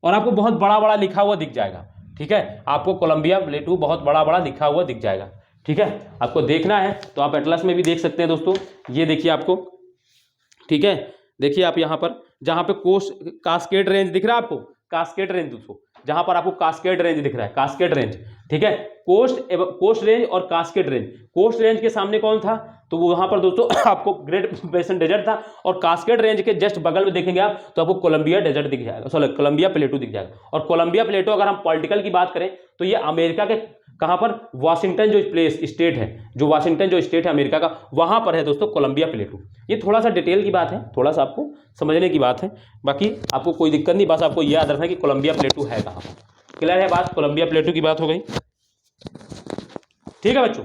और आपको बहुत बड़ा बड़ा लिखा हुआ दिख जाएगा। ठीक है, आपको कोलंबिया प्लेटू बहुत बड़ा बड़ा लिखा हुआ दिख जाएगा। ठीक है, आपको देखना है तो आप एटलस में भी देख सकते हैं दोस्तों, ये देखिए आपको। ठीक है, देखिए आप यहाँ पर जहाँ पे कास्केड रेंज दिख रहा है आपको, कास्केड रेंज दोस्तों, जहां पर आपको कास्केड रेंज दिख रहा है, कास्केड रेंज। ठीक है, कोस्ट रेंज और कास्केड रेंज। कोस्ट रेंज के सामने कौन था तो वो वहां पर दोस्तों आपको ग्रेट बेसन डेजर्ट था, और कास्केड रेंज के जस्ट बगल में देखेंगे आप तो आपको कोलंबिया डेजर्ट दिख जाएगा, सॉरी कोलंबिया प्लेटू दिख जाएगा। और कोलंबिया प्लेटू अगर हम पॉलिटिकल की बात करें तो ये अमेरिका के कहां पर, वाशिंगटन जो प्लेस स्टेट है, जो वाशिंगटन जो स्टेट है अमेरिका का, वहां पर है दोस्तों कोलंबिया प्लेटू। ये थोड़ा सा डिटेल की बात है, थोड़ा सा आपको समझने की बात है, बाकी आपको कोई दिक्कत नहीं, बस आपको याद रखना है कि कोलंबिया प्लेटू है कहां पर। क्लियर है बात, कोलंबिया प्लेटू की बात हो गई। ठीक है बच्चों,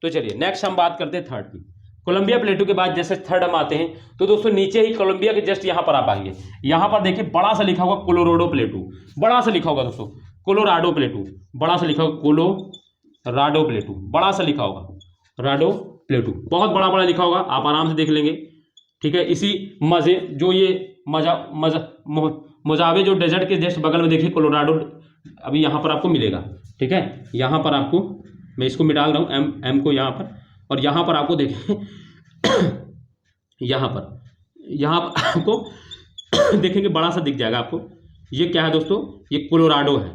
तो चलिए नेक्स्ट हम बात करते हैं थर्ड की। कोलंबिया प्लेटू के बाद जैसे थर्ड हम आते हैं तो दोस्तों नीचे ही कोलंबिया के जस्ट यहां पर आप आएंगे, यहां पर देखिए बड़ा सा लिखा होगा कोलोराडो प्लेटू, बड़ा सा लिखा होगा दोस्तों कोलोराडो प्लेटू, बड़ा सा लिखा होगा कोलोराडो प्लेटू, बड़ा सा लिखा होगा राडो प्लेटू, बहुत बड़ा बड़ा लिखा होगा, आप आराम से देख लेंगे। ठीक है, इसी मजे जो ये मोजावे जो डेजर्ट के जस्ट बगल में देखिए कोलोराडो अभी यहाँ पर आपको मिलेगा। ठीक है, यहाँ पर आपको, मैं इसको मिटा रहा हूँ एम को यहाँ पर, और यहाँ पर आपको देखें यहाँ पर आपको देखेंगे बड़ा सा दिख जाएगा आपको। ये क्या है दोस्तों, ये कोलोराडो है,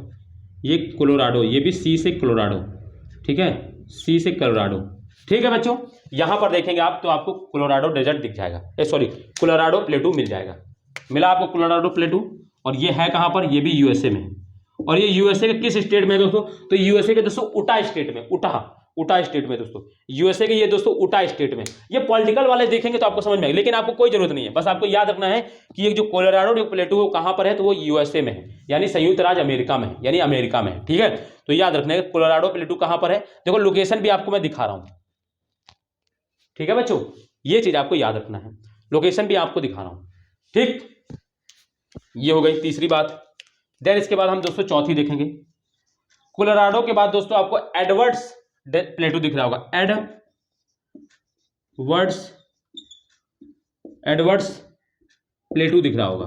ये कोलोराडो, ये भी सी से कोलोराडो। ठीक है, सी से कोलोराडो। ठीक है बच्चों, यहाँ पर देखेंगे आप तो आपको कोलोराडो डेजर्ट दिख जाएगा, सॉरी कोलोराडो प्लेटू मिल जाएगा। मिला आपको कोलोराडो प्लेटू, और ये है कहाँ पर, ये भी यूएसए में। और ये यूएसए के किस स्टेट में है दोस्तों, तो यूएसए के दोस्तों उटा स्टेट में, उटा स्टेट में दोस्तों, यूएसए के ये दोस्तों उटा स्टेट में। ये पॉलिटिकल वाले देखेंगे तो आपको समझ में आएगा, लेकिन आपको कोई जरूरत नहीं है, बस आपको याद रखना है कि ये जो कोलोराडो जो प्लेटू है वो कहाँ पर है तो वो यूएसए में है, यानी संयुक्त राज्य अमेरिका में है, यानी अमेरिका में है। ठीक है, तो याद रखना है कोलोराडो प्लेटू कहाँ पर है, देखो लोकेशन भी आपको मैं दिखा रहा हूँ। ठीक है बच्चों, ये चीज आपको याद रखना है, लोकेशन भी आपको दिखा रहा हूं। ठीक, ये हो गई तीसरी बात। देन इसके बाद हम दोस्तों चौथी देखेंगे। कोलोराडो के बाद दोस्तों आपको एडवर्ड्स प्लेटू दिख रहा होगा, एडवर्ड्स प्लेटू दिख रहा होगा,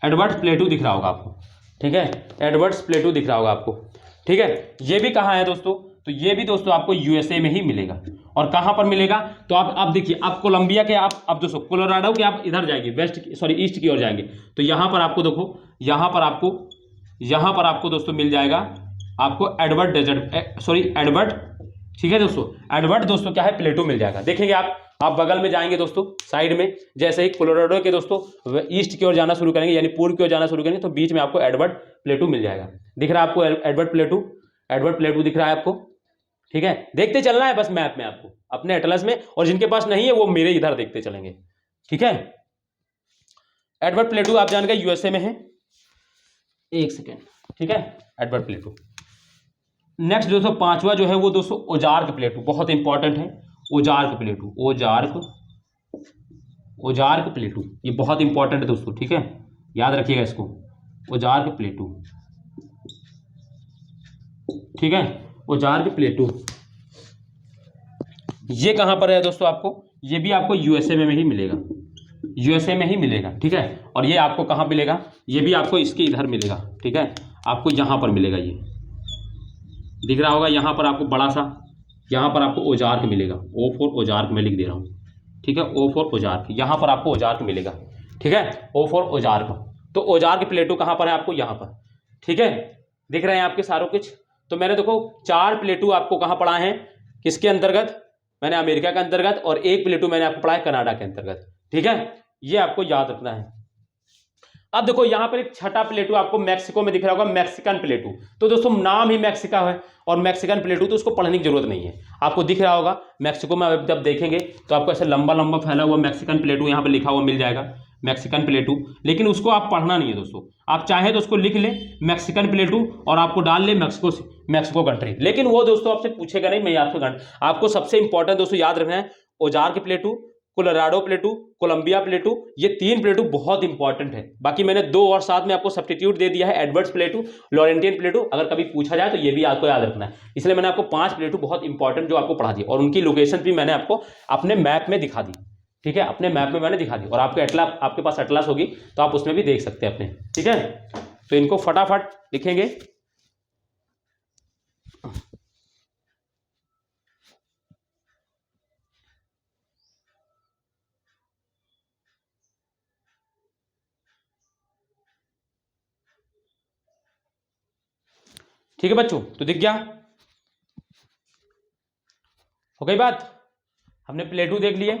एडवर्ड्स प्लेटू दिख रहा होगा आपको। ठीक है, एडवर्ड्स प्लेटू दिख रहा होगा आपको। ठीक है, ये भी कहाँ है दोस्तों, तो ये भी दोस्तों आपको यूएसए में ही मिलेगा। और कहाँ पर मिलेगा तो आप देखिए, आप कोलंबिया के आप दोस्तों कोलोराडो के आप इधर जाएंगे ईस्ट की ओर जाएंगे तो यहाँ पर आपको देखो, यहाँ पर आपको दोस्तों मिल जाएगा आपको एडवर्ड डेजर्ट, एडवर्ड। ठीक है दोस्तों, एडवर्ड दोस्तों क्या है, प्लेटू मिल जाएगा। देखेंगे आप बगल में जाएंगे दोस्तों, साइड में जैसे ही कोलोराडो के दोस्तों ईस्ट की ओर जाना शुरू करेंगे, यानी पूर्व की ओर जाना शुरू करेंगे तो बीच में आपको एडवर्ड प्लेटू मिल जाएगा। दिख रहा है आपको एडवर्ड प्लेटू दिख रहा है आपको। ठीक है, देखते चलना है बस मैप में आपको अपने एटलस में, और जिनके पास नहीं है वो मेरे इधर देखते चलेंगे। ठीक है, एडवर्ड प्लेटू आप जान गए यूएसए में है। एक सेकेंड, ठीक है, एडवर्ड प्लेटू। नेक्स्ट दोस्तों पांचवा जो है वो दोस्तों ओजार्क प्लेटू, बहुत इंपॉर्टेंट है। ओजार्क प्लेटू ये बहुत इंपॉर्टेंट है दोस्तों। ठीक है, याद रखिएगा इसको, ओजार्क प्लेटू। ठीक है, ओजार्क प्लेटू ये कहां पर है दोस्तों, आपको ये भी आपको यूएसए में ही मिलेगा, यूएसए में ही मिलेगा। ठीक है, और ये आपको कहां मिलेगा, ये भी आपको इसके इधर मिलेगा। ठीक है, आपको यहां पर मिलेगा, ये दिख रहा होगा यहाँ पर आपको बड़ा सा, यहाँ पर आपको ओजार्क मिलेगा, ओ फॉर ओजार्क मैं लिख दे रहा हूँ। ठीक है, ओ फॉर ओजार्क, यहाँ पर आपको ओजार्क मिलेगा। ठीक है, ओ फॉर ओजार्क। तो ओजार्क प्लेटू कहाँ पर है आपको, यहाँ पर, ठीक है, दिख रहे हैं आपके सारों कुछ। तो मैंने देखो 4 प्लेटू आपको कहाँ पढ़ा है, किसके अंतर्गत, मैंने अमेरिका के अंतर्गत, और 1 प्लेटू मैंने आपको पढ़ा है कनाडा के अंतर्गत, ठीक है, ये आपको याद रखना है। अब देखो यहां पर एक छठा प्लेटू आपको मैक्सिको में दिख रहा होगा, मैक्सिकन प्लेटू। तो दोस्तों नाम ही मैक्सिका है और मैक्सिकन प्लेटू, तो उसको पढ़ने की जरूरत नहीं है, आपको दिख रहा होगा मैक्सिको में। जब देखेंगे तो आपको ऐसे लंबा लंबा फैला हुआ मैक्सिकन प्लेटू यहाँ पर लिखा हुआ मिल जाएगा, मैक्सिकन प्लेटू। लेकिन उसको आप पढ़ना नहीं है दोस्तों, आप चाहे तो उसको लिख ले मैक्सिकन प्लेटू और आपको डाल ले मैक्सिको कंट्री, लेकिन वो दोस्तों आपसे पूछेगा नहीं। मैं आपको सबसे इंपॉर्टेंट दोस्तों याद रखना है, Ozark plateau, Colorado plateau, Columbia plateau, ये 3 प्लेटू बहुत इंपॉर्टेंट है। बाकी मैंने 2 और साथ में आपको सब्स्टिट्यूट दे दिया है, एडवर्ड्स प्लेटू, लॉरेंटियन प्लेटू, अगर कभी पूछा जाए तो ये भी आपको याद रखना है। इसलिए मैंने आपको 5 प्लेटू बहुत इंपॉर्टेंट जो आपको पढ़ा दी, और उनकी लोकेशन भी मैंने आपको अपने मैप में दिखा दी, ठीक है, अपने मैप में मैंने दिखा दी। और आपके पास एटलास होगी तो आप उसमें भी देख सकते हैं अपने, ठीक है। तो इनको फटाफट लिखेंगे। ठीक है बच्चों, तो दिख गया, हो गई बात। हमने प्लेटू देख लिए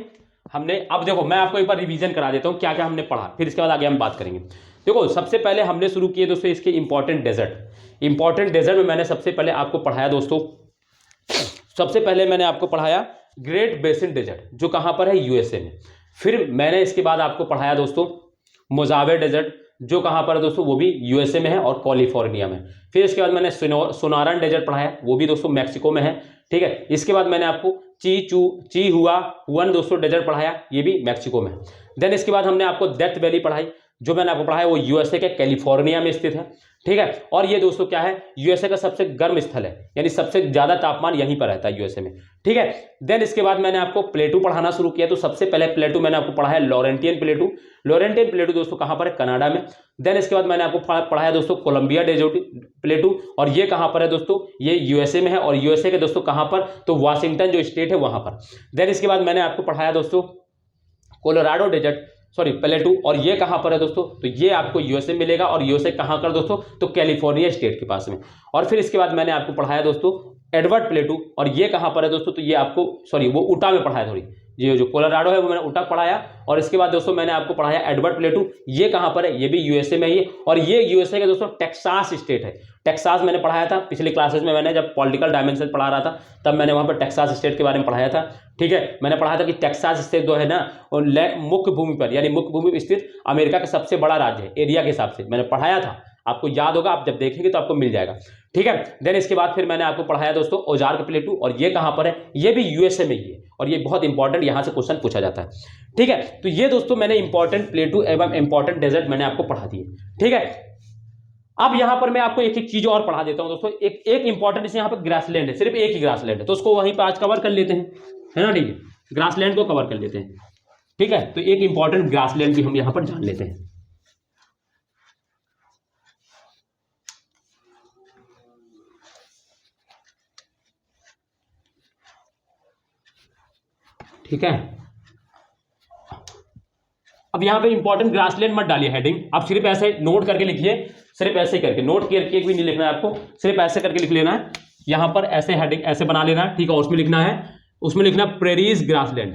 हमने। अब देखो मैं आपको एक बार रिवीजन करा देता हूं क्या क्या हमने पढ़ा, फिर इसके बाद आगे हम बात करेंगे। देखो सबसे पहले हमने शुरू किए दोस्तों इसके इंपॉर्टेंट डेजर्ट में मैंने सबसे पहले आपको पढ़ाया दोस्तों, सबसे पहले मैंने आपको पढ़ाया ग्रेट बेसिन डेजर्ट, जो कहां पर है, यूएसए में। फिर मैंने इसके बाद आपको पढ़ाया दोस्तों मोजावे डेजर्ट, जो कहां पर है दोस्तों, वो भी यूएसए में है और कैलिफोर्निया में। फिर इसके बाद मैंने सोनारन डेजर्ट पढ़ाया, वो भी दोस्तों मैक्सिको में है, ठीक है। इसके बाद मैंने आपको हुआन दोस्तों डेजर्ट पढ़ाया, ये भी मैक्सिको में है। देन इसके बाद हमने आपको डेथ वैली पढ़ाई, जो मैंने आपको पढ़ाया वो यूएसए के कैलिफोर्निया में स्थित है, ठीक है। और ये दोस्तों क्या है, यूएसए का सबसे गर्म स्थल है, यानी सबसे ज्यादा तापमान यहीं पर रहता है यूएसए में, ठीक है। देन इसके बाद मैंने आपको प्लेटू पढ़ाना शुरू किया। तो सबसे पहले प्लेटू मैंने आपको पढ़ाया लॉरेंटियन प्लेटू दोस्तों कहां पर है, कनाडा में। देन इसके बाद मैंने आपको पढ़ाया दोस्तों कोलंबिया डेजर्ट प्लेटू, और ये कहां पर है दोस्तों, ये यूएसए में है, और यूएसए के दोस्तों कहां पर, तो वाशिंगटन जो स्टेट है वहां पर। देन इसके बाद मैंने आपको पढ़ाया दोस्तों कोलोराडो डेजर्ट प्लेटू, और ये कहां पर है दोस्तों, तो ये आपको यूएसए मिलेगा, और यूएसए कहां कर दोस्तों, तो कैलिफोर्निया स्टेट के पास में। और फिर इसके बाद मैंने आपको पढ़ाया दोस्तों एडवर्ड प्लेटू, और ये कहां पर है दोस्तों, तो ये आपको वो उटा में पढ़ाया, ये जो कोलोराडो है वो मैंने उटा पढ़ाया। और इसके बाद दोस्तों मैंने आपको पढ़ाया एडवर्ड प्लेटू, ये कहां पर है, ये भी यूएसए में ही है, और ये यूएसए के दोस्तों टेक्सास स्टेट है। टेक्सास मैंने पढ़ाया था पिछले क्लासेस में, मैंने जब पॉलिटिकल डायमेंशन पढ़ा रहा था तब मैंने वहां पर टेक्सास स्टेट के बारे में पढ़ाया था, ठीक है। मैंने पढ़ा था कि टेक्सास स्टेट जो है ना, मुख्य भूमि पर, यानी मुख्य भूमि पर स्थित अमेरिका का सबसे बड़ा राज्य है एरिया के हिसाब से, मैंने पढ़ाया था, आपको याद होगा, आप जब देखेंगे तो आपको मिल जाएगा, ठीक है। देन इसके बाद फिर मैंने आपको पढ़ाया दोस्तों ओजार्क प्लेटू, और ये कहां पर है, ये भी यूएसए में ही है, और ये बहुत इंपॉर्टेंट, यहां से क्वेश्चन पूछा जाता है, ठीक है। तो ये दोस्तों मैंने इंपॉर्टेंट प्लेटू एवं इंपॉर्टेंट डेजर्ट मैंने आपको पढ़ा दिए, ठीक है। अब यहां पर मैं आपको एक एक चीज और पढ़ा देता हूं दोस्तों। एक इंपॉर्टेंट इसमें यहां पर ग्रासलैंड है, सिर्फ एक ही ग्रासलैंड है, तो उसको वहीं पर आज कवर कर लेते हैं, है ना, ठीक है, ग्रासलैंड को कवर कर लेते हैं, ठीक है। तो एक इंपॉर्टेंट ग्रासलैंड भी हम यहां पर जान लेते हैं। ठीक है, अब यहां पे इंपॉर्टेंट ग्रासलैंड मत डालिए हेडिंग, आप सिर्फ ऐसे नोट करके लिखिए, सिर्फ ऐसे करके नोट करके भी नहीं लिखना है आपको, सिर्फ ऐसे करके लिख लेना है। यहां पर ऐसे हेडिंग ऐसे बना लेना है, ठीक है। उसमें लिखना है, उसमें लिखना प्रेरीज ग्रासलैंड,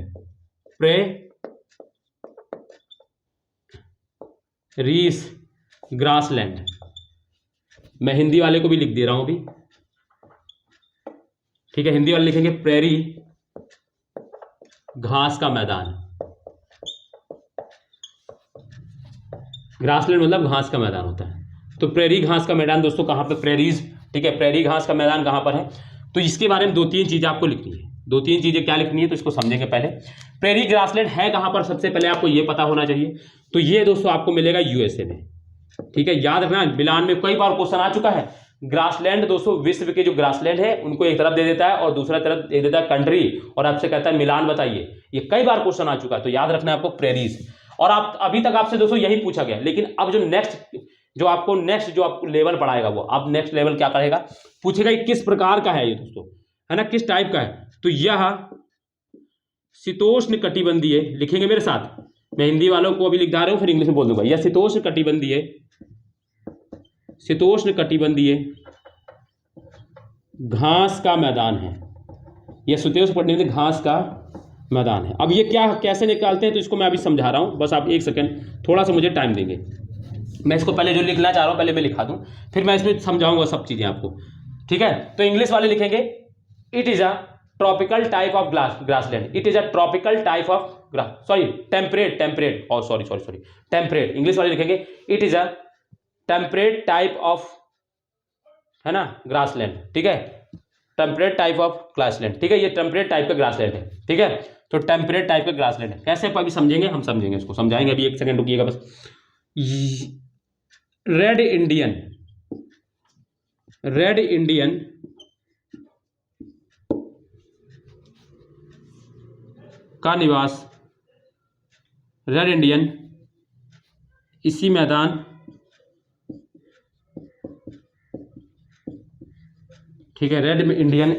प्रेरीज ग्रासलैंड। मैं हिंदी वाले को भी लिख दे रहा हूं अभी, ठीक है। हिंदी वाले लिखेंगे प्रेरी घास का मैदान, ग्रासलैंड मतलब घास का मैदान होता है। तो प्रेरी घास का मैदान दोस्तों कहां पे, प्रेरीज, ठीक है, प्रेरी घास का मैदान कहां पर है। तो इसके बारे में 2-3 चीजें आपको लिखनी है, 2-3 चीजें क्या लिखनी है, तो इसको समझेंगे पहले। प्रेरी ग्रासलैंड है कहां पर, सबसे पहले आपको ये पता होना चाहिए। तो ये दोस्तों आपको मिलेगा यूएसए में, ठीक है, याद रखना, मिलान में कई बार क्वेश्चन आ चुका है। ग्रासलैंड दोस्तों विश्व के जो ग्रासलैंड है उनको एक तरफ दे देता है और दूसरा तरफ दे देता है कंट्री, और आपसे कहता है मिलान बताइए, ये कई बार क्वेश्चन आ चुका है। तो याद रखना है आपको प्रेरीज। और आप अभी तक आपसे दोस्तों यही पूछा गया, लेकिन अब जो नेक्स्ट आपको लेवल पढ़ाएगा, वो अब नेक्स्ट लेवल क्या करेगा, पूछेगा किस प्रकार का है ये दोस्तों, है ना, किस टाइप का है। तो यह शीतोष्ण कटिबंधीय, लिखेंगे मेरे साथ, मैं हिंदी वालों को अभी लिख रहा हूँ, फिर इंग्लिश में बोल दूंगा। यह शीतोष्ण कटिबंधीय, शीतोष्ण कटिबंधीय घास का मैदान है। यह शीतोष्ण कटिबंधीय घास का मैदान है। अब ये क्या कैसे निकालते हैं तो इसको मैं अभी समझा रहा हूँ, बस आप एक सेकंड थोड़ा सा मुझे टाइम देंगे। मैं इसको पहले जो लिखना चाह रहा हूँ पहले मैं लिखा दूँ, फिर मैं इसमें समझाऊंगा सब चीज़ें आपको, ठीक है। तो इंग्लिश वाले लिखेंगे it is a tropical type of grassland, it is a tropical type of temperate temperate. English वाले लिखेंगे it is a temperate type of, है ना, ग्रासलैंड, ठीक है, टेम्परेट टाइप ऑफ ग्रासलैंड, ठीक है। ये टेम्परेट टाइप का ग्रासलैंड है, ठीक है। तो टेम्परेट टाइप का ग्रासलैंड है, कैसे अभी समझेंगे, हम समझेंगे, इसको समझाएंगे अभी, एक सेकंड रुकिएगा बस। रेड इंडियन का निवास, रेड इंडियन इसी मैदान, ठीक है, रेड इंडियन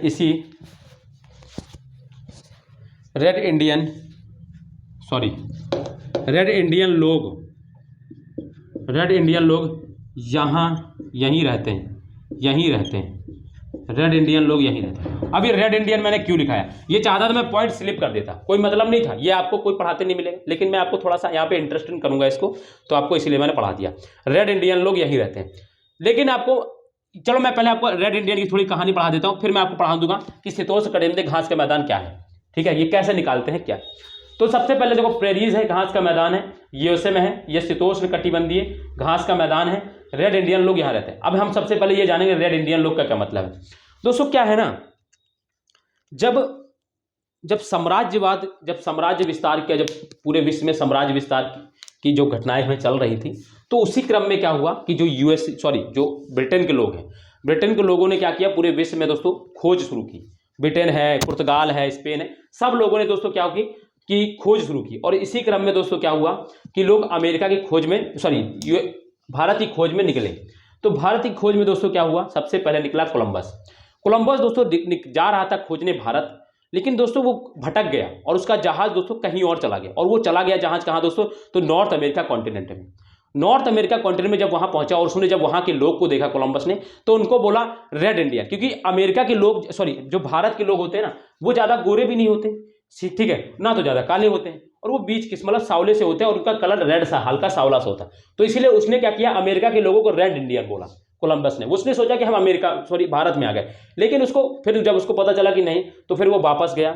लोग यहीं रहते हैं, रेड इंडियन लोग यहीं रहते हैं। अब ये रेड इंडियन मैंने क्यों लिखा है, ये चाहता था मैं पॉइंट स्लिप कर देता, कोई मतलब नहीं था, ये आपको कोई पढ़ाते नहीं मिलेगा, लेकिन मैं आपको थोड़ा सा यहाँ पे इंटरेस्टिंग करूंगा इसको, तो आपको इसलिए मैंने पढ़ा दिया। रेड इंडियन लोग यहीं रहते हैं, लेकिन आपको, चलो मैं पहले आपको रेड इंडियन की थोड़ी कहानी पढ़ा देता हूँ, फिर मैं आपको पढ़ा दूंगा कि शीतोष्ण कटिबंधीय घास का मैदान क्या है, ठीक है, ये कैसे निकालते हैं क्या। तो सबसे पहले देखो, प्रेरीज है, घास का मैदान है, यूएसए में है, ये शीतोष्ण कटिबंधीय घास का मैदान है, रेड इंडियन लोग यहाँ रहते हैं। अब हम सबसे पहले ये जानेंगे रेड इंडियन लोग का क्या मतलब है। दोस्तों क्या है ना, जब साम्राज्य विस्तार किया, जब पूरे विश्व में साम्राज्य विस्तार की जो घटनाएं हमें चल रही थी, तो उसी क्रम में क्या हुआ कि जो ब्रिटेन के लोग हैं, ब्रिटेन के लोगों ने क्या किया, पूरे विश्व में दोस्तों खोज शुरू की। ब्रिटेन है, पुर्तगाल है, स्पेन है, सब लोगों ने दोस्तों क्या की कि खोज शुरू की। और इसी क्रम में दोस्तों क्या हुआ कि लोग अमेरिका की खोज में, भारत की खोज में निकले। तो भारत की खोज में दोस्तों क्या हुआ, सबसे पहले निकला कोलंबस दोस्तों जा रहा था खोजने भारत, लेकिन दोस्तों वो भटक गया और उसका जहाज दोस्तों कहीं और चला गया। और वो चला गया जहाज कहाँ दोस्तों, तो नॉर्थ अमेरिका कॉन्टिनेंट में। नॉर्थ अमेरिका कॉन्टिनेंट में जब वहां पहुंचा और उसने जब वहां के लोग को देखा कोलंबस ने, तो उनको बोला रेड इंडियन, क्योंकि अमेरिका के लोग, जो भारत के लोग होते हैं ना, वो ज्यादा गोरे भी नहीं होते, ठीक है ना, तो ज्यादा काले होते हैं, और वो बीच किस मतलब सावले से होते हैं, और उनका कलर रेड सा, हल्का सावला सा होता है। तो इसलिए उसने क्या किया, अमेरिका के लोगों को रेड इंडियन बोला कोलंबस ने। उसने सोचा कि हम भारत में आ गए, लेकिन उसको फिर जब उसको पता चला कि नहीं, तो फिर वो वापस गया,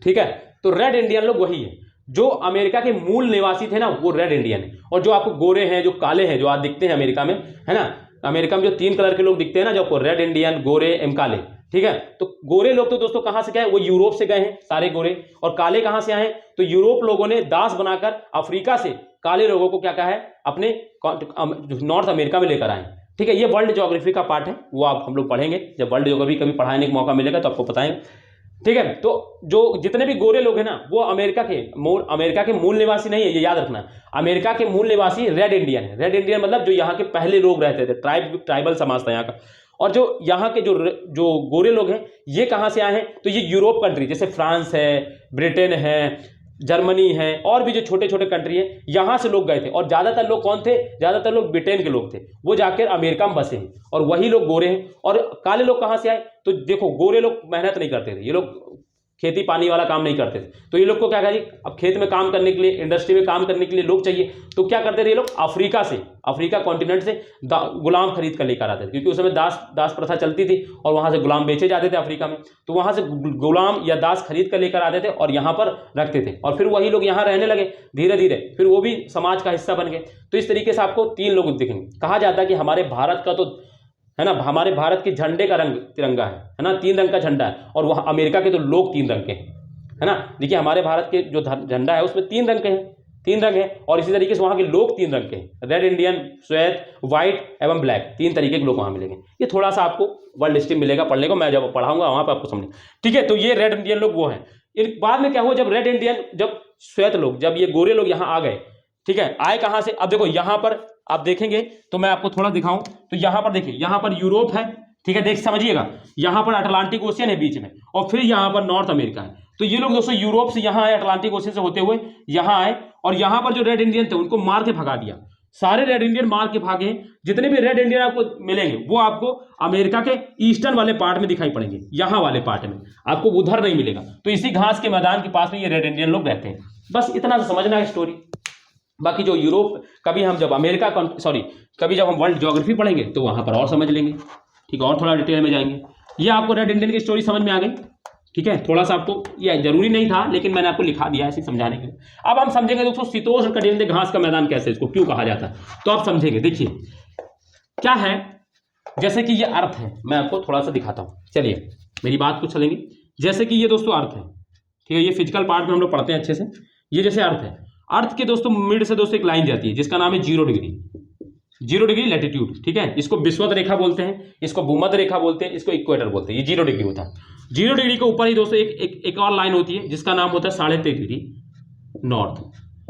ठीक है। तो रेड इंडियन लोग वही है, जो अमेरिका के मूल निवासी थे ना, वो रेड इंडियन है। और जो आपको गोरे हैं, जो काले हैं, जो आज दिखते हैं अमेरिका में, है ना, अमेरिका में जो 3 कलर के लोग दिखते हैं ना, जो रेड इंडियन, गोरे एवं काले, ठीक है। तो गोरे लोग तो दोस्तों कहां से गए, वो यूरोप से गए हैं सारे गोरे। और काले कहां से आए, तो यूरोप लोगों ने दास बनाकर अफ्रीका से काले लोगों को क्या कहा है, अपने नॉर्थ अमेरिका में लेकर आए, ठीक है। ये वर्ल्ड ज्योग्राफी का पार्ट है, वो आप हम लोग पढ़ेंगे जब वर्ल्ड ज्योग्राफी कभी पढ़ाने का मौका मिलेगा तो आपको बताएंगे, ठीक है। तो जो जितने भी गोरे लोग हैं ना, वो अमेरिका के मूल निवासी नहीं है, ये याद रखना। अमेरिका के मूल निवासी रेड इंडियन है। रेड इंडियन मतलब जो यहाँ के पहले लोग रहते थे, ट्राइबल समाज था यहाँ का। और जो यहाँ के जो गोरे लोग हैं, ये कहाँ से आए हैं, तो ये यूरोप कंट्री, जैसे फ्रांस है, ब्रिटेन है, जर्मनी है, और भी जो छोटे छोटे कंट्री है, यहाँ से लोग गए थे। और ज्यादातर लोग कौन थे, ज्यादातर लोग ब्रिटेन के लोग थे, वो जाकर अमेरिका में बसे हैं, और वही लोग गोरे हैं। और काले लोग कहाँ से आए, तो देखो गोरे लोग मेहनत नहीं करते थे, ये लोग खेती पानी वाला काम नहीं करते थे, तो ये लोग को क्या करिए, अब खेत में काम करने के लिए, इंडस्ट्री में काम करने के लिए लोग चाहिए, तो क्या करते थे ये लोग, अफ्रीका कॉन्टिनेंट से गुलाम खरीद कर लेकर आते थे, क्योंकि उस समय दास प्रथा चलती थी, और वहां से गुलाम बेचे जाते थे अफ्रीका में। तो वहां से गुलाम या दास खरीद कर लेकर आते थे और यहाँ पर रखते थे, और फिर वही लोग यहाँ रहने लगे धीरे धीरे, फिर वो भी समाज का हिस्सा बन गए। तो इस तरीके से आपको 3 लोग दिखेंगे। कहा जाता है कि हमारे भारत का, तो है ना, हमारे भारत के झंडे का रंग तिरंगा है ना, 3 रंग का झंडा है, और वहाँ अमेरिका के तो लोग 3 रंग के हैं, है ना। देखिए हमारे भारत के जो झंडा है उसमें 3 रंग के हैं, 3 रंग हैं, और इसी तरीके से वहाँ के लोग 3 रंग के हैं, रेड इंडियन, श्वेत, व्हाइट एवं ब्लैक, 3 तरीके के लोग वहाँ मिलेंगे। ये थोड़ा सा आपको वर्ल्ड हिस्ट्री मिलेगा पढ़ने को, मैं जब पढ़ाऊंगा वहाँ पर आपको समझ, ठीक है। तो ये रेड इंडियन लोग वो हैं। बाद में क्या हुआ, जब रेड इंडियन, जब श्वेत लोग, जब ये गोरे लोग यहाँ आ गए, ठीक है, आए कहाँ से, अब देखो यहाँ पर आप देखेंगे तो मैं आपको थोड़ा दिखाऊं, तो यहाँ पर देखिए, यहाँ पर यूरोप है, ठीक है, देख समझिएगा, यहाँ पर अटलांटिक ओशियन है बीच में, और फिर यहाँ पर नॉर्थ अमेरिका है। तो ये लोग दोस्तों यूरोप से यहाँ आए, अटलांटिक ओशियन से होते हुए यहाँ आए, और यहां पर जो रेड इंडियन थे उनको मार के भगा दिया। सारे रेड इंडियन मार के भागे हैं। जितने भी रेड इंडियन आपको मिलेंगे वो आपको अमेरिका के ईस्टर्न वाले पार्ट में दिखाई पड़ेंगे, यहां वाले पार्ट में, आपको उधर नहीं मिलेगा। तो इसी घास के मैदान के पास में ये रेड इंडियन लोग रहते हैं। बस इतना तो समझना है स्टोरी। बाकी जो यूरोप, कभी हम जब अमेरिका कभी जब हम वर्ल्ड ज्योग्राफी पढ़ेंगे तो वहां पर और समझ लेंगे, ठीक है, और थोड़ा डिटेल में जाएंगे। ये आपको रेड इंडियन की स्टोरी समझ में आ गई, ठीक है। थोड़ा सा आपको ये जरूरी नहीं था लेकिन मैंने आपको लिखा दिया ऐसे समझाने के लिए। अब हम समझेंगे दोस्तों शीतोष्ण कटिबंधीय घास का मैदान कैसे, इसको क्यों कहा जाता है, तो आप समझेंगे। देखिए क्या है, जैसे कि ये अर्थ है, मैं आपको थोड़ा सा दिखाता हूं, चलिए मेरी बात को चलेंगे। जैसे कि ये दोस्तों अर्थ है, ठीक है, ये फिजिकल पार्ट में हम लोग पढ़ते हैं अच्छे से। ये जैसे अर्थ है, अर्थ के दोस्तों मिड से दोस्तों एक लाइन जाती है जिसका नाम है 0 डिग्री, 0 डिग्री लैटिट्यूड, ठीक है। इसको विषुवत रेखा बोलते हैं, इसको भूमध्य रेखा बोलते हैं, इसको इक्वेटर बोलते हैं। ये 0 डिग्री होता है। 0 डिग्री के ऊपर ही दोस्तों एक और लाइन होती है जिसका नाम होता है 23.5 डिग्री नॉर्थ।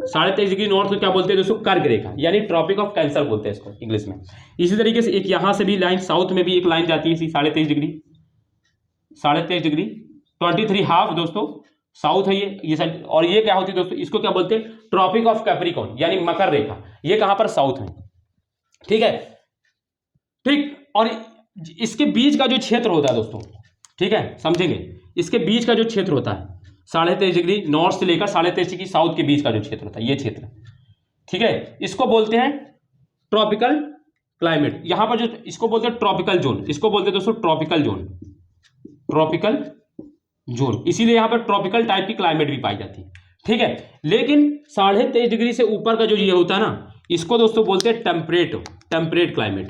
23.5 डिग्री नॉर्थ को क्या बोलते हैं दोस्तों, कर्क रेखा, यानी ट्रॉपिक ऑफ कैंसर बोलते हैं इसको इंग्लिश में। इसी तरीके से एक यहां से भी लाइन, साउथ में भी एक लाइन जाती है इसी 23.5 डिग्री, 23.5 डिग्री 23.5 दोस्तों साउथ है ये साइड। और ये क्या होती है दोस्तों, इसको क्या बोलते हैं, ट्रॉपिक ऑफ कैप्रिकॉर्न, यानी मकर रेखा। ये कहां पर, साउथ में, ठीक है, ठीक। और इसके बीच का जो क्षेत्र होता है दोस्तों, ठीक है, समझेंगे, इसके बीच का जो क्षेत्र होता है 23.5 डिग्री नॉर्थ से लेकर 23.5 डिग्री साउथ के बीच का जो क्षेत्र होता है, ये क्षेत्र, ठीक है, इसको बोलते हैं ट्रॉपिकल क्लाइमेट। यहां पर जो इसको बोलते हैं ट्रॉपिकल जोन, इसको बोलते हैं दोस्तों ट्रॉपिकल जोन, ट्रॉपिकल जोन। इसीलिए यहां पर ट्रॉपिकल टाइप की क्लाइमेट भी पाई जाती है, ठीक है। लेकिन 23.5 डिग्री से ऊपर का जो ये होता है ना, इसको दोस्तों बोलते हैं टेम्परेट क्लाइमेट,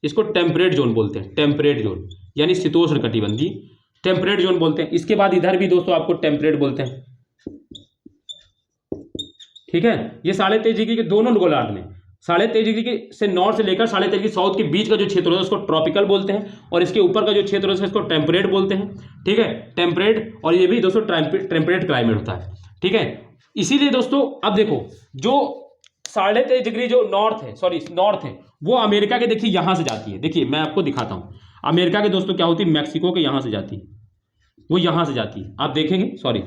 इसको टेम्परेट जोन बोलते हैं, टेम्परेट जोन यानी शीतोष्ण कटिबंधीय टेम्परेट जोन बोलते हैं। इसके बाद इधर भी दोस्तों आपको टेम्परेट बोलते हैं, ठीक है। ये 23.5 डिग्री के दोनों गोलार्ध में 23.5 डिग्री के से नॉर्थ से लेकर 23.5 डिग्री साउथ के बीच का जो क्षेत्र होता है उसको ट्रॉपिकल बोलते हैं, और इसके ऊपर का जो क्षेत्र होता है इसको टेम्परेट बोलते हैं, ठीक है, टेम्परेट। और ये भी दोस्तों टेम्परेट क्लाइमेट होता है, ठीक है। इसीलिए दोस्तों अब देखो, जो 23.5 डिग्री जो नॉर्थ है वो अमेरिका के, देखिए यहां से जाती है, देखिए मैं आपको दिखाता हूं। अमेरिका के दोस्तों क्या होती है, मैक्सिको के यहां से जाती है, वो यहां से जाती है, आप देखेंगे, सॉरी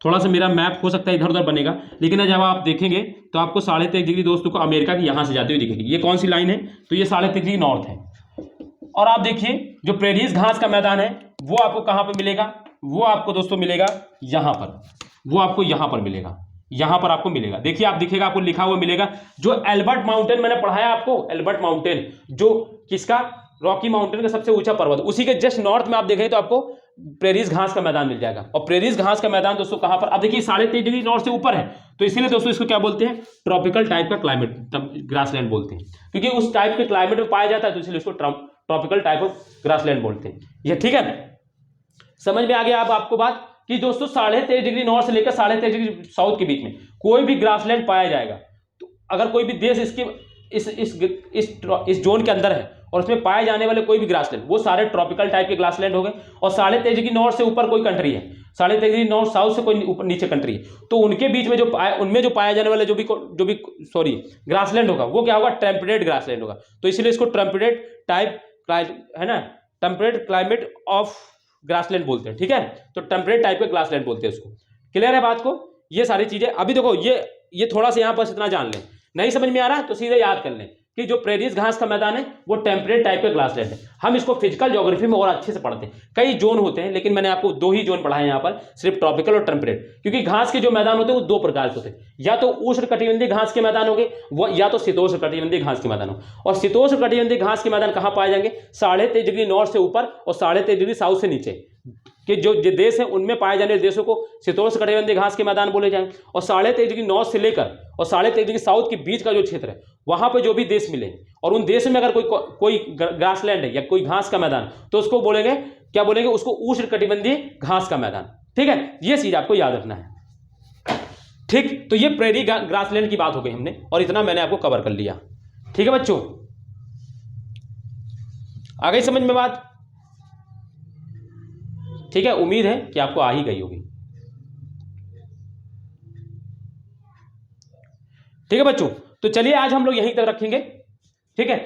थोड़ा सा मेरा मैप हो सकता है इधर उधर बनेगा, लेकिन जब आप देखेंगे तो आपको 23.5 डिग्री दोस्तों को अमेरिका की यहां से जाती हुई दिखेगी। ये कौन सी लाइन है, तो ये 23.5 डिग्री नॉर्थ है। और आप देखिए जो प्रेरीज घास का मैदान है वो आपको कहां पर मिलेगा, वो आपको दोस्तों मिलेगा यहां पर, वो आपको यहां पर मिलेगा, यहां पर आपको मिलेगा। देखिए आप दिखेगा, आपको लिखा हुआ मिलेगा जो एल्बर्ट माउंटेन मैंने पढ़ाया आपको, एल्बर्ट माउंटेन जो किसका, रॉकी माउंटेन का सबसे ऊंचा पर्वत, उसी के जस्ट नॉर्थ में आप देखें तो आपको प्रेरीज घास का मैदान मिल जाएगा। और प्रेरीज घास का मैदान दोस्तों कहां पर, अब देखिए 23.5 डिग्री नॉर्थ से ऊपर है, तो इसीलिए दोस्तों इसको क्या बोलते हैं, ट्रॉपिकल टाइप का क्लाइमेट ग्रासलैंड बोलते हैं, क्योंकि उस टाइप के क्लाइमेट में पाया जाता है, तो इसलिए इसको ट्रॉपिकल टाइप ऑफ ग्रासलैंड बोलते हैं। ये ठीक है, समझ में आ गया अब आपको बात कि दोस्तों 23.5 डिग्री नॉर्थ से लेकर 23.5 डिग्री साउथ के बीच में कोई भी ग्रासलैंड पाया जाएगा, तो अगर कोई भी देश इसके इस जोन के अंदर है और उसमें पाए जाने वाले कोई भी ग्रासलैंड, वो सारे ट्रॉपिकल टाइप के ग्रासलैंड हो गए। और 23.5 डिग्री नॉर्थ से ऊपर कोई कंट्री है, 23.5 डिग्री नॉर्थ साउथ से कोई ऊपर नीचे कंट्री है, तो उनके बीच में उनमें जो पाया जाने वाले जो भी ग्रासलैंड होगा वो क्या होगा, टेम्परेट ग्रासलैंड होगा। तो इसलिए इसको टेम्परेट टाइप है ना, टेम्परेट क्लाइमेट ऑफ ग्रासलैंड बोलते हैं, ठीक है। तो टेम्परेट टाइप के ग्रासलैंड बोलते हैं उसको। क्लियर है बात को, ये सारी चीजें अभी देखो, ये थोड़ा सा यहां पर इतना जान लें, नहीं समझ में आ रहा तो सीधे याद कर लें कि जो प्रेरीज घास का मैदान है वो टेम्परेट टाइप का ग्रासलैंड है। हम इसको फिजिकल ज्योग्राफी में और अच्छे से पढ़ते हैं, कई जोन होते हैं, लेकिन मैंने आपको 2 ही जोन पढ़ाए यहाँ पर, सिर्फ ट्रॉपिकल और टेम्परेट। क्योंकि घास के जो मैदान होते हैं वो 2 प्रकार के होते हैं, या तो उष्ण कटिबंधीय घास के मैदान होंगे, वो या तो शीतोष्ण कटिबंधीय घास के मैदान हो। और शीतोष्ण कटिबंधीय घास के मैदान कहाँ पाए जाएंगे, 23.5 डिग्री नॉर्थ से ऊपर और 23.5 डिग्री साउथ से नीचे कि जो देश है उनमें पाए जाने वाले देशों को शीतोष्ण कटिबंधीय घास के मैदान बोले जाएंगे। और 23.5 डिग्री नॉर्थ से लेकर और 23.5 डिग्री साउथ के बीच का जो क्षेत्र है वहां पर जो भी देश मिले और उन देश में अगर कोई ग्रासलैंड है या कोई घास का मैदान, तो उसको बोलेंगे, क्या बोलेंगे, उसको उष्ण कटिबंधीय घास का मैदान, ठीक है। ये चीज आपको याद रखना है, ठीक। तो ये प्रेरी ग्रासलैंड की बात हो गई हमने, और इतना मैंने आपको कवर कर लिया, ठीक है बच्चों, आ गई समझ में बात, ठीक है। उम्मीद है कि आपको आ ही गई होगी, ठीक है बच्चों। तो चलिए आज हम लोग यहीं तक रखेंगे, ठीक है।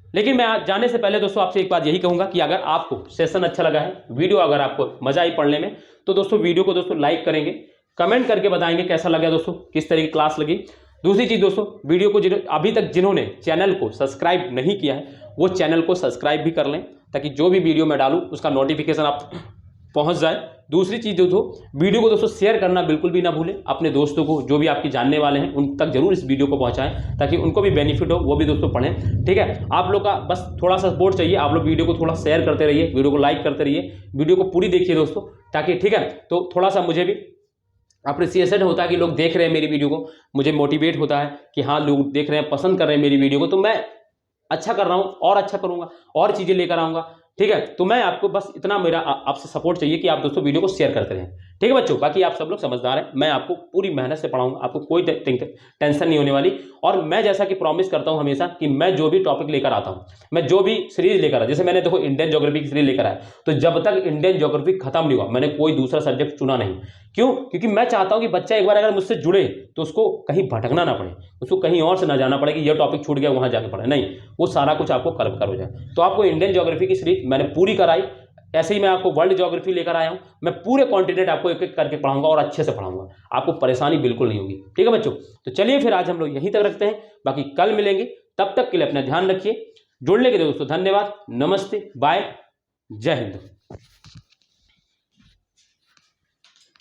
लेकिन मैं जाने से पहले दोस्तों आपसे एक बात यही कहूंगा कि अगर आपको सेशन अच्छा लगा है, वीडियो अगर आपको मजा आई पढ़ने में, तो दोस्तों वीडियो को दोस्तों लाइक करेंगे, कमेंट करके बताएंगे कैसा लगा दोस्तों, किस तरह की क्लास लगी। दूसरी चीज़ दोस्तों, वीडियो को अभी तक जिन्होंने चैनल को सब्सक्राइब नहीं किया है वो चैनल को सब्सक्राइब भी कर लें, ताकि जो भी वीडियो मैं डालूँ उसका नोटिफिकेशन आप पहुंच जाए। दूसरी चीज़ दोस्तों, वीडियो को दोस्तों शेयर करना बिल्कुल भी ना भूलें, अपने दोस्तों को, जो भी आपके जानने वाले हैं उन तक जरूर इस वीडियो को पहुंचाएं, ताकि उनको भी बेनिफिट हो, वो भी दोस्तों पढ़ें। ठीक है, आप लोग का बस थोड़ा सा सपोर्ट चाहिए, आप लोग वीडियो को थोड़ा शेयर करते रहिए, वीडियो को लाइक करते रहिए, वीडियो को पूरी देखिए दोस्तों, ताकि ठीक है तो थोड़ा सा मुझे भी अप्रिसिएशन होता है कि लोग देख रहे हैं मेरी वीडियो को, मुझे मोटिवेट होता है कि हाँ लोग देख रहे हैं, पसंद कर रहे हैं मेरी वीडियो को, तो मैं अच्छा कर रहा हूँ और अच्छा करूँगा और चीज़ें लेकर आऊँगा। ठीक है, तो मैं आपको बस इतना मेरा आपसे सपोर्ट चाहिए कि आप दोस्तों वीडियो को शेयर करते रहें। ठीक है बच्चों, बाकी आप सब लोग समझदार हैं, मैं आपको पूरी मेहनत से पढ़ाऊंगा, आपको कोई टेंशन नहीं होने वाली। और मैं जैसा कि प्रॉमिस करता हूं हमेशा कि मैं जो भी टॉपिक लेकर आता हूं, मैं जो भी सीरीज लेकर आता, जैसे मैंने देखो इंडियन ज्योग्राफी की सीरीज लेकर आया, तो जब तक इंडियन ज्योग्राफी खत्म नहीं हुआ मैंने कोई दूसरा सब्जेक्ट चुना नहीं। क्यों? क्योंकि मैं चाहता हूं कि बच्चा एक बार अगर मुझसे जुड़े तो उसको कहीं भटकना ना पड़े, उसको कहीं और से ना जाना पड़े कि यह टॉपिक छूट गया वहां जाके पड़े, नहीं, वो सारा कुछ आपको कर हो जाए। तो आपको इंडियन ज्योग्राफी की सीरीज मैंने पूरी कराई, ऐसे ही मैं आपको वर्ल्ड ज्योग्राफी लेकर आया हूं, मैं पूरे कॉन्टिनेंट आपको एक एक करके पढ़ाऊंगा और अच्छे से पढ़ाऊंगा, आपको परेशानी बिल्कुल नहीं होगी। ठीक है बच्चों, तो चलिए फिर आज हम लोग यहीं तक रखते हैं, बाकी कल मिलेंगे, तब तक के लिए अपना ध्यान रखिए। जुड़ने के लिए दोस्तों धन्यवाद, नमस्ते, बाय, जय हिंद।